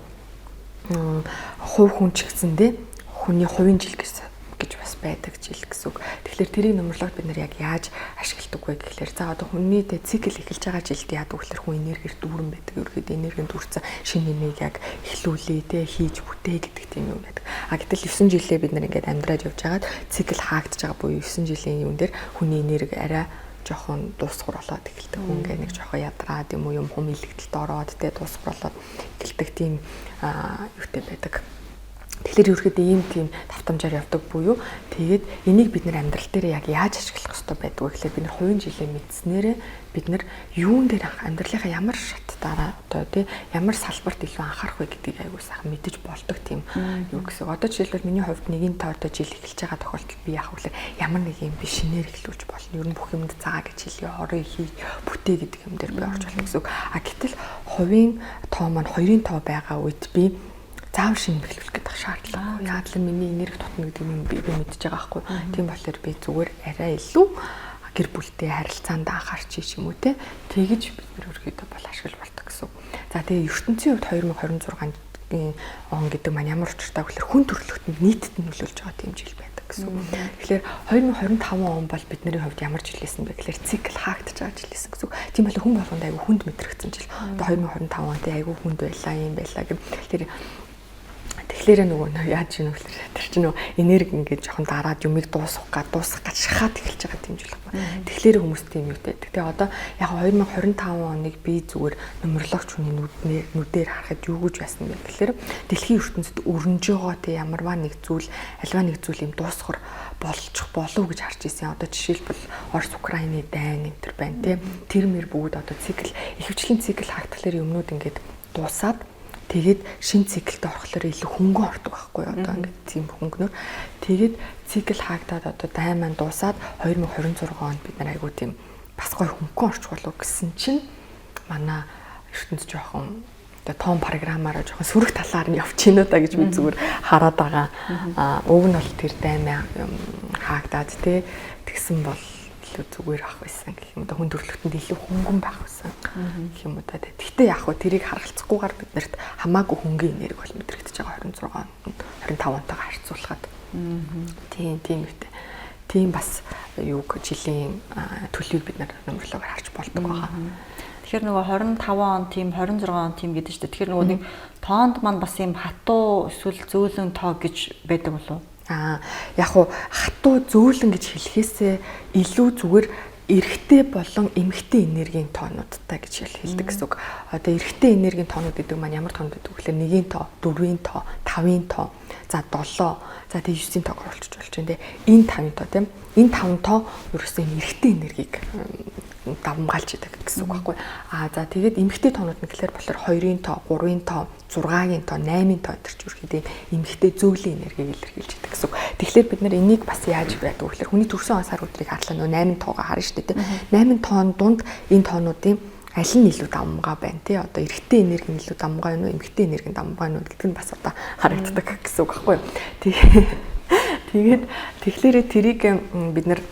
хувь хүн ч гэсэндээ хүний хувийн жил гэж бас байдаг жил гэсэн үг. Тэгэхээр тэрийг нумерологт бид нар яг яаж ашигладаг вэ гэхлээр за одоо хүний цикл эхэлж байгаа жилд яадаг гэхлээр хүн энергиэр дүүрэн байдаг. Ерөөдөө энергийн дүүрсэн шинэ нэмийг яг эхлүүлээ те хийж бүтээ гэдэг тийм юм байдаг. Гэтэл 9 жилээ бид нар ингээд амьдраад явж байгаад цикл хаагдж байгаа буюу 9 жилийн юм дээр хүний энерги арай жоохон дуусгар болоод эхэлдэг. Хүн ингээ нэг жоохон ядраад юм уу юм хүм илэгдэлд ороод тэ дуусгар болоод эхэлдэг тийм юутай байдаг. Тэгэхээр ерөөхдөө ийм тийм давтамжаар явдаг буюу тэгээд энийг бид нар амьдрал дээр яг яаж ашиглах ёстой байдаг вэ гэхлээр бид нар хувийн жилээ мэдснээрээ бид нар юун дээр амьдралынхаа ямар шат дараа одоо тий ямар салбарт илүү анхаарах вэ гэдгийг аягүй сайхан мэдэж болдог тийм юу гэсэн. Одоо жишээлбэл миний хувьд нэгэн тоо жил эхэлж байгаа тохиолдолд би яах вэ ямар нэг юм би шинээр эхлүүлж болно. Ер нь бүх юмд цаа гэж хэлээ орой хий бүтээ гэдэг юм дээр би орж болно гэсэн. Гэтэл хувийн тоо маань хоёрын тоо байгаа үед би заавал шинэ эхлүүлэх гэдэг шаардлагагүй. Яг л миний энерги тутна гэдэг юм би мэдчихэж байгаа байхгүй. Тийм болохоор би зүгээр арай илүү гэр бүлтэй харилцаанд анхаарч юм уу те. Тэгэж бид нар өргөдөө бол ашигла болдог гэсэн. За тэгээ ертөнцийн хувьд 2026 он гэдэг маань ямар учиртай гэхээр хүн төрөлхтөнд нийтэд нөлөөлж байгаа тийм жил байдаг гэсэн. Тэгэхээр 2025 он бол бидний хувьд ямар жил байсан бэ гэхээр цикл хаагдж байгаа жил байсан гэсэн. Тийм болохоор хүн болгонд айгүй хүнд мэдрэгдсэн жил. Одоо 2025 онтой айгүй хүнд байлаа юм байлаа гэм. Тэгэхээр нөгөө яаж юм бэ? Тэр чинь нөгөө энерги ингээд жоохон дараад юмыг дуусгах гэж шахаад эхэлж байгаа тийм жил байна. Тэгэхээр хүмүүс тийм юутай. Тэгээ одоо яг 2025 оныг би зүгээр нумерологч хүний нүдээр харахад юу гэж байсан бэ гэхээр дэлхийн ертөнцид өрнөж байгаа тийм ямарваа нэг зүйл, альва нэг зүйл юм дуусгар болчих болов гэж харж ирсэн. Одоо жишээлбэл Орос Украины дайн энэ төр байна тийм. Тэр мэр бүгд одоо цикл, ихэвчлэн цикл хаагдхлаар юмнууд ингээд дуусаад тэгээд шинэ циклд орохлоор илүү хөнгөн ордог байхгүй одоо ингээд тийм хөнгөнөр тэгээд цикл хаагдаад одоо дайн маань дуусаад 2026 онд бид нар айгуу тийм бас гоё хөнгөн орчих болов гэсэн чинь манай ертөнц жоохон одоо том програмаараа жоохон сөрөг талаар нь явж гинэ да гэж би зүгээр хараад байгаа. Уг нь бол тэр даймаа хаагдаад тэгсэн бол илүү зүгээр ах байсан гэх юм да хүн төрөлхтөнд илүү хөнгөн байх байсан гэх юм да. Гэхдээ яг хөө тэрийг харгалцахгүйгээр биднэрт хамаагүй хөнгөн энерги бол мэдрэгдэж байгаа 26 онд 25 онтойгоо харьцуулахад. Тийм үстэй. Тийм бас юуг жилийн төлөвийг бид нар нөмрлөөр харж болдог байгаа. Тэгэхээр нөгөө 25 он тийм 26 он тийм гэдэг чинь тэгэхээр нөгөө нэг тоонд маань бас юм хатуу эсвэл зөөлөн тоо гэж байдаг болов уу? Яг хуу хатуу зөөлөн гэж хэлэхээсээ илүү зүгээр эрэгтэй болон эмэгтэй энергийн тоонуудтай гэж хэлдэг гэсэн үг. Одоо эрэгтэй энергийн тоонууд гэдэг маань ямар тоонууд гэдэг вэ гэхээр 1-ийн тоо, 4-ийн тоо, 5-ийн тоо, за 7, за тэгээ 9-ийн тоог оруулж болж байна. Энэ 5-ийн тоо тийм. Энэ 5 тоо ерөөсөө эрэгтэй энергийг давмгаалж идэг гэсэн үг байхгүй. За тэгээд эмэгтэй тоонууд нь гэхэлэр болохоор 2-ын тоо, 3-ын тоо, 6-гийн тоо, 8-ийн тоо гэж үргэлжлээд эмэгтэй зөөлөн энергийг илэрхийлж идэг гэсэн үг. Тэгэхээр бид нар энийг бас яаж байдаг вэ гэхээр хүний төрсөн сар өдрийг харлаа нөө 8-ын тоогоо харна шүү дээ. 8-ын тоон дунд энэ тоонуудын аль нь илүү давмгаа байна тий. Одоо эрэгтэй энерги нь илүү давмгаа байна уу, эмэгтэй энерги нь давмгаа байна уу гэдэг нь бас одоо харагддаг гэсэн үг байхгүй. Тэгээд тэгэхээр тэрийг бид нар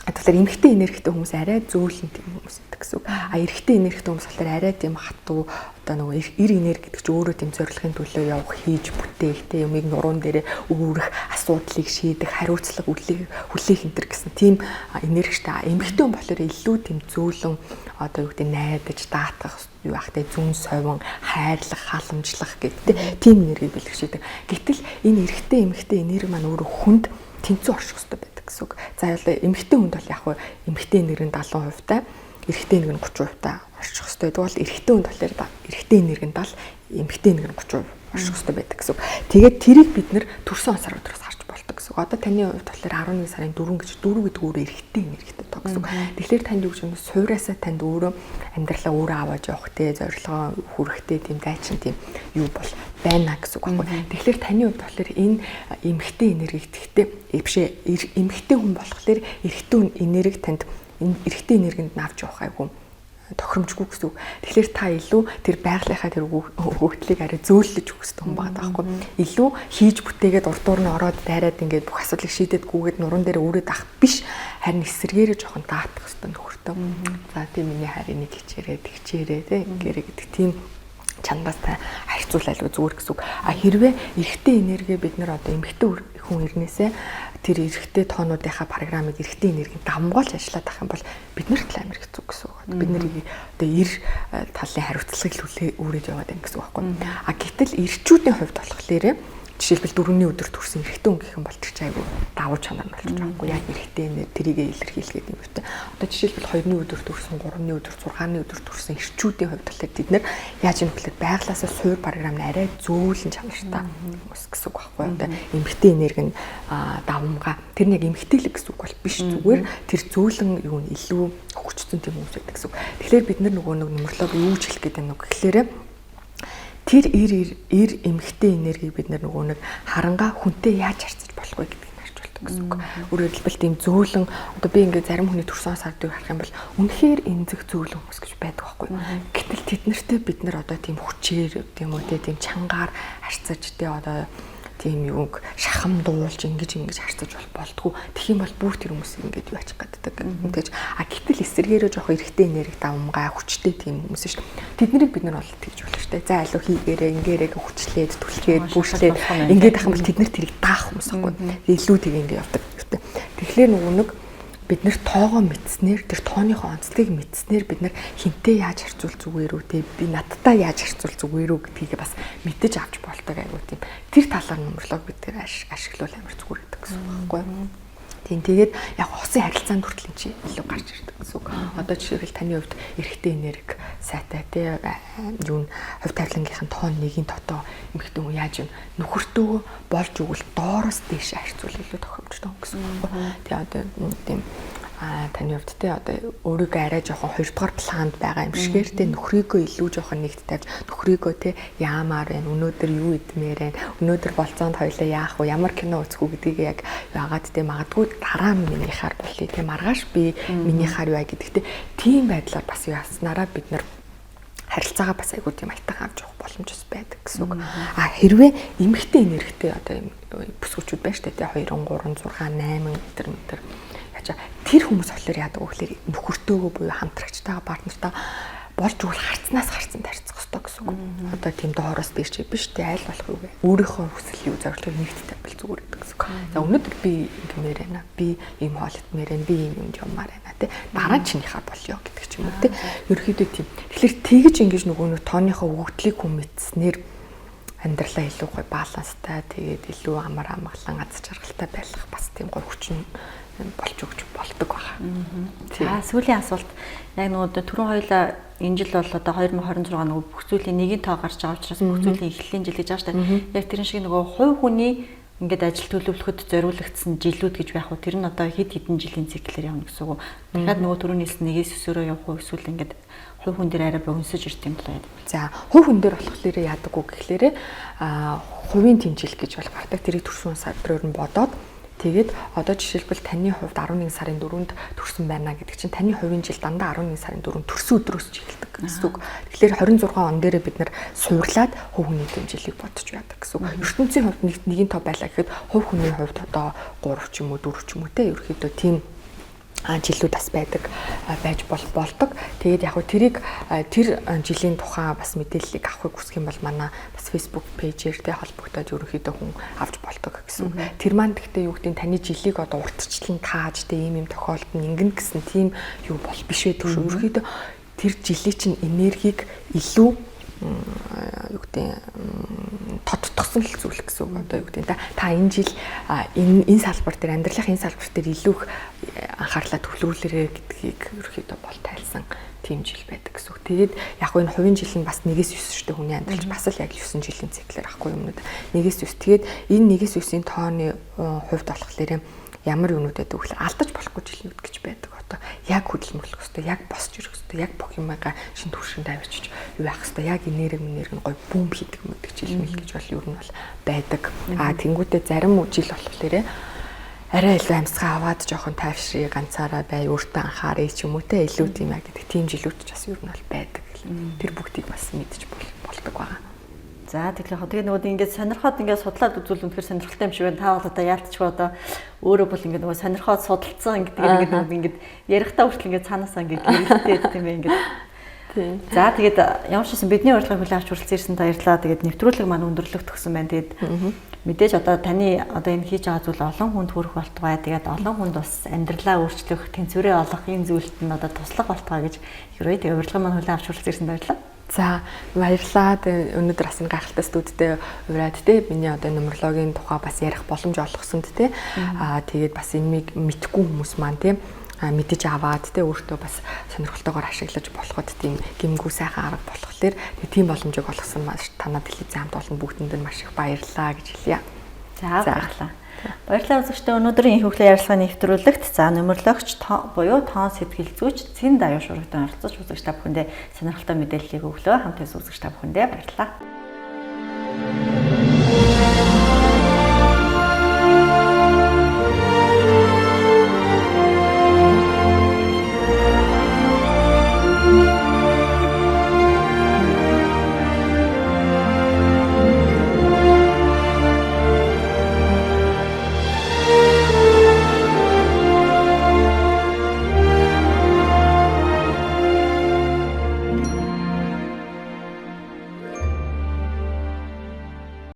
тэгэхээр эмэгтэй энергитэй хүмүүс арай зөөлөн тийм хүмүүс гэдэг гэсэн үг. Эрэгтэй энергитэй хүмүүс болохоор арай тийм хатуу одоо нөгөө эр энерги гэдэг чинь өөрөө тийм зорилгын төлөө явах, хийж бүтээх, тийм юмыг нуруунд дээрээ өөрөх, асуудлыг шийдэх, хариуцлага хүлээх энэ төр гэсэн тийм энергитэй. Эмэгтэй хүн болохоор илүү тийм зөөлөн одоо юу гэдэг найдаж, даатгах юу ах те зүн совин, хайрлах, халамжлах гэдэг тийм энергийг бэлгшээдэг. Гэтэл энэ эрэгтэй эмэгтэй энерги маань өөрөө хүнд тэнцүү орших хэрэгтэй байдаг гэсэн үг. За эмэгтэй хүнд бол яг хөө эмэгтэй энерги нь 70% та, эрэгтэй энерги нь 30% та орших хэрэгтэй. Тэгвэл эрэгтэй хүнд болохоор эрэгтэй энерги нь 70, эмэгтэй энерги нь 30% орших хэрэгтэй байдаг гэсэн үг. Тэгээд тэрийг бид нэр төрсөн сар өдрөөс харж болдог гэсэн үг. Одоо таны хувьд болохоор 11 сарын 4 гэж 4 гэдэг өөрөө эрэгтэй энергитэй тоо гэсэн үг. Тэгэхээр танд юу гэж юм суйраасаа танд өөрөө амьдралаа өөрөө аваад явах те зорилгоо хүрэхтэй тийм дайчин тийм юу бол байна гэсэн үг байхгүй. Тэгэхээр таны хувьд болохоор энэ эмэгтэй энерги гэхдээ бишээ эмэгтэй хүн болохоор эрэгтэй энерги танд энэ эрэгтэй энергинд навж явах айгүй тохиромжгүй гэсэн үг. Тэгэхээр та илүү тэр байгалийнхаа тэр хөгтлийг арай зөөлөж өгөх хэрэгтэй хүн байгаа байхгүй. Илүү хийж бүтээгээд урд дуур нь ороод дайраад ингээд бүх асуудлыг шийдээд гүгээд нуруунд дээр өрөөд ах биш. Харин эсэргээрээ жоохон даатгах хэрэгтэй нөхөртөө. За тийм миний харин нэг хичээрээ тий гэрээ гэдэг тийм чанаас та харьцуул айлгүй зүгээр гэсэн үг. Хэрвээ эрэгтэй энерги бид нар одоо эмэгтэй хүн ирнээсээ тэр эрэгтэй тоонуудынхаа програмыг эрэгтэй энергийг давмгаалж ажиллаад авах юм бол бид нарт л амар хэцүү гэсэн үг. Бид нарыг одоо эр талын хариуцлагыг үүрээд яваад байна гэсэн үг байхгүй. Гэтэл эрчүүдийн хувьд болохоор жишээлбэл 4-ний өдөр төрсэн эрэгтэй хүн гэх юм бол тэр чинь айгүй давуу чанар болж байгаа байхгүй. Яг эрэгтэй тэрийг илэрхийлгээд юм байна. Одоо жишээлбэл 2-ны өдөр төрсэн, 3-ны өдөр, 6-ны өдөр төрсэн эрчүүдийн хувьд болохоор бид нар яаж юм гэхээр байглаасаа суур програм нь арай зөөлөн чанартай хүмүүс гэсэн үг байхгүй. Одоо эмэгтэй энерги нь давмгаа. Тэр нэг эмэгтэйлэг гэсэн үг бол биш зүгээр тэр зөөлөн юу нь илүү хүчтэй тийм хүмүүс байдаг гэсэн үг. Тэгэхээр бид нар нөгөө нөмрлөг юу ч хэлэх гээд байна уу гэхлээрээ тэр эр эмэгтэй энергийг бид нөгөө нэг харангаа хүнтэй яаж харьцаж болох вэ гэдгийг харж болдог гэсэн үг. Өөрөөр хэлбэл тийм зөөлөн одоо би ингээд зарим хүний төрсөн сардыг харах юм бол үнэхээр эмзэг зөөлөн хүмүүс гэж байдаг байхгүй. Гэтэл тэднэртэй бид нар одоо тийм хүчээр тийм үү тийм чангаар харьцаж одоо тийм юуг шахам дуулж ингэж харьцаж болдгоо. Тэгэх юм бол бүр тэр хүмүүс ингэж юу ачих гаддаг. Тэгэж гэтэл эсэргээрээ жоох эрэгтэй энерги давмгаа хүчтэй тийм хүмүүс шүү дээ. Тэднийг бид нар бол тэгж болно шүү дээ. За алуу хийгээрээ ингээрээ хүчлээд түлхээд бүшлээд ингэж ах юм бол тэд нар тэрийг даах хүмүүс аахгүй. Илүү тийг ингэ явдаг. Тэгэхээр нөгөө нэг бид нэр тоогоо мэдснээр тэр тооныхоо онцлогийг мэдснээр бид нар хинтээ яаж харьцуул зүгээр үү те би надтай яаж харьцуул зүгээр үү гэдгийг бас мэдэж авч болдог айгуу тийм тэр талаар нөмрлөг бид тэр ашиглуул амар зүгээр гэдэг гэсэн үг байхгүй юу. Тийм тэгээд яг хосын харилцаанд хүртэл энэ чи илүү гарч ирдэг гэсэн үг. Одоо жишээлбэл таны хувьд эрэгтэй энерги сайтай тий юу хувь тавилангийнхын тоон нэгийн дотоо эмэгтэй хүн яаж юм нөхөртөө болж өгвөл доороос дээш харьцуул илүү тохиомжтой гэсэн үг. Тий одоо тийм таны хувьд те одоо өөрийгөө арай жоохон 2 дугаар планд байгаа юм шигээр те нөхрийгөө илүү жоохон нэгт тавьж нөхрийгөө те яамаар байна өнөөдөр юу идмээр байна өнөөдөр болцоонд хоёлаа яах вэ ямар кино үзэх үү гэдгийг яг яагаад те магадгүй дараа миний хаар болъё те маргааш би миний хаар юу гэдэг те тийм байдлаар бас яаснараа бид нар харилцаагаа бас айгүй тийм айтайхан авч явах боломж бас байдаг гэсэн үг. Хэрвээ эмэгтэй энергитэй одоо юм бүсгүүчүүд байна шүү дээ. 2, 3, 6, 8 метр яачаа тэр хүмүүс болохоор яадаг вэ гэхээр нөхөртөөгөө буюу хамтрагчтайгаа партнертайгаа болж өгөл харцнаас харцсан тарьцах хэрэгтэй гэсэн үг. Одоо тийм доороос дээш биш тий айл болох юу вэ? Өөрийнхөө хүсэл юу зорилгыг нэгт тавьбал зүгээр гэдэг гэсэн үг. За өнөөдөр би ингэмээр байна. Би ийм хоол идмээр байна. Би ийм юмд юмар байна тий. Дараа нь чинийхээ болёо гэдэг ч юм уу тий. Ерөнхийдөө тийм. Тэгэхээр тэгж ингэж нөгөө нэг тооныхоо өгөгдлийг хүн мэдснээр амьдралаа илүү гоё баланстай тэгээд илүү амар амгалан аз жаргалтай байх бас тийм гоё хүчин болж өгч болдог байна. За сүүлийн асуулт яг нөгөө түрүүн хоёлаа энэ жил бол одоо 2026 нөгөө бүх зүйлийн нэгin тоо гарч байгаа учраас бүх зүйлийн эхлэлийн жил гэж байгаа шүү дээ. Яг тэрэн шиг нөгөө хувь хүний ингээд ажил төлөвлөхөд зориулагдсан жилүүд гэж байх уу? Тэр нь одоо хэд хэдэн жилийн циклээр явна гэсэн үг. Дахиад нөгөө түрүүнээс нэгээс өсөөрөө явах уу? Эсвэл ингээд хувь хүн дээр арай богиносож ирт юм болоо яа. За хувь хүн дээр болохоор яадаг уу гэхлээрэ хувийн тэмцэл гэж бол гардаг. Тэрийг төрсөн садраар нь бодоод тэгээд одоо жишээлбэл таны хувьд 11 сарын 4-нд төрсөн байна гэдэг чинь таны хувийн жил дандаа 11 сарын 4-нд төрсөн өдрөөс ч эхэлдэг гэсэн үг. Тэгэхээр 26 он дээрээ бид нар суурлаад хувь хүний тэмцэлийг бодож байдаг гэсэн үг. ертөнцийн хувьд нэгin тоо байлаа гэхэд хувь хүний хувьд одоо 3 ч юм уу 4 ч юм уу те ерөөхдөө тийм жилүүд бас байдаг байж болдог. Тэгээд яг хөө тэрийг тэр жилийн тухай бас мэдээллийг авахыг хүсэх юм бол манай бас Facebook пэйжээр тэ холбогдоод ерөнхийдөө хүн авч болдог гэсэн. Тэр маань гэхдээ юу гэдэг нь таны жилийг одоо уртчлан тааж тэ ийм тохиолдолд ингэн гэсэн тийм юу бол биш байдаг шүү. Ерөнхийдөө тэр жилийн чинь энергийг илүү юу гэдэг тодтогсон л зүйлх гэсэн үг. Одоо юу гэдэг та энэ жил энэ салбар дээр амьдралын энэ салбар дээр илүү их анхаарлаа төвлөрүүлээрэ гэдгийг ерөөхдөө бол тайлсан тийм жил байдаг гэсэн үг. Тэгээд яг энэ хувийн жил нь бас 1-9 шүү дээ хүний амьдралч бас л яг 9 жилийн циклээр ахгүй юмнууд 1-9. Тэгээд энэ 1-9-ийн тооны хувьд болохоор ямар юмнууд байдаг вэ? Алдаж болохгүй жилийн үед гэж байдаг. Одоо яг хөдөлмөрлөх хэрэгтэй, яг босч ирэх хэрэгтэй, яг бүх юмгаа шин түвшинд авчиж юу яах хэрэгтэй, яг энерги гой бүүм хийдэг мэдэг жил мэл гэж бол ер нь бол байдаг. Тэнгүүтээ зарим жил болохоор арай илүү амьсгаа аваад жоохон тайвшрыг ганцаараа бай, өөртөө анхаарай ч юм уу те илүү тийм яг гэдэг тийм жилүүд ч бас ер нь бол байдаг. Тэр бүгдийг бас мэдчих болдог байгаа. За тэгэхээр нөгөө ингээд сонирхоод ингээд судлаад үзвэл үнэхээр сонирхолтой юм шиг байна. Та бол одоо яалтчгүй одоо өөрөө бол ингээд нөгөө сонирхоод судалцсан ингээд ярихтаа хүртэл ингээд цаанаасаа ингээд гэрэлтэй тийм ээ ингээд. За тэгээд ямар ч гэсэн бидний урилгыг хүлээн авч хүрэлцэн ирсэн баярлалаа. Тэгээд нэвтрүүлэг маань өндөрлөг төгсөн байна. Тэгээд мэдээж одоо таны одоо энэ хийж байгаа зүйл олон хүнд хүрэх болтугай. Тэгээд олон хүнд бас амьдралаа өөрчлөх, тэнцвэрээ олох энэ зүйлд нь одоо туслах болтугай гэж хэрвээ тэгээд урилга маань хүлээн авч хүрэлцэн ирсэн баярлалаа. За баярлалаа. Өнөөдөр бас гайхалтай студидтэй ураад те миний одоо нумерологийн тухай бас ярих боломж олгосонд те тэгээд бас энийг мэдгүй хүмүүс маань те мэдэж аваад те өөртөө бас сонирхолтойгоор ашиглаж болоход тийм гимгүү сайхан арга болохоор тийм боломжийг олгосон маш танаа телевизэн хамт олон бүгдэнд нь маш их баярлалаа гэж хэлье. За баярлалаа. Баярлалаа үзэгчдээ өнөөдрийн их хөглөө ярилцлагын нэвтрүүлэгт за нумерологч буюу тоон сэтгэл зүйч Цэн Даяуш урагдан оролцож үзэгч та бүхэндээ сонирхолтой мэдээллийг өглөө. Хамт үзэгч та бүхэндээ баярлалаа.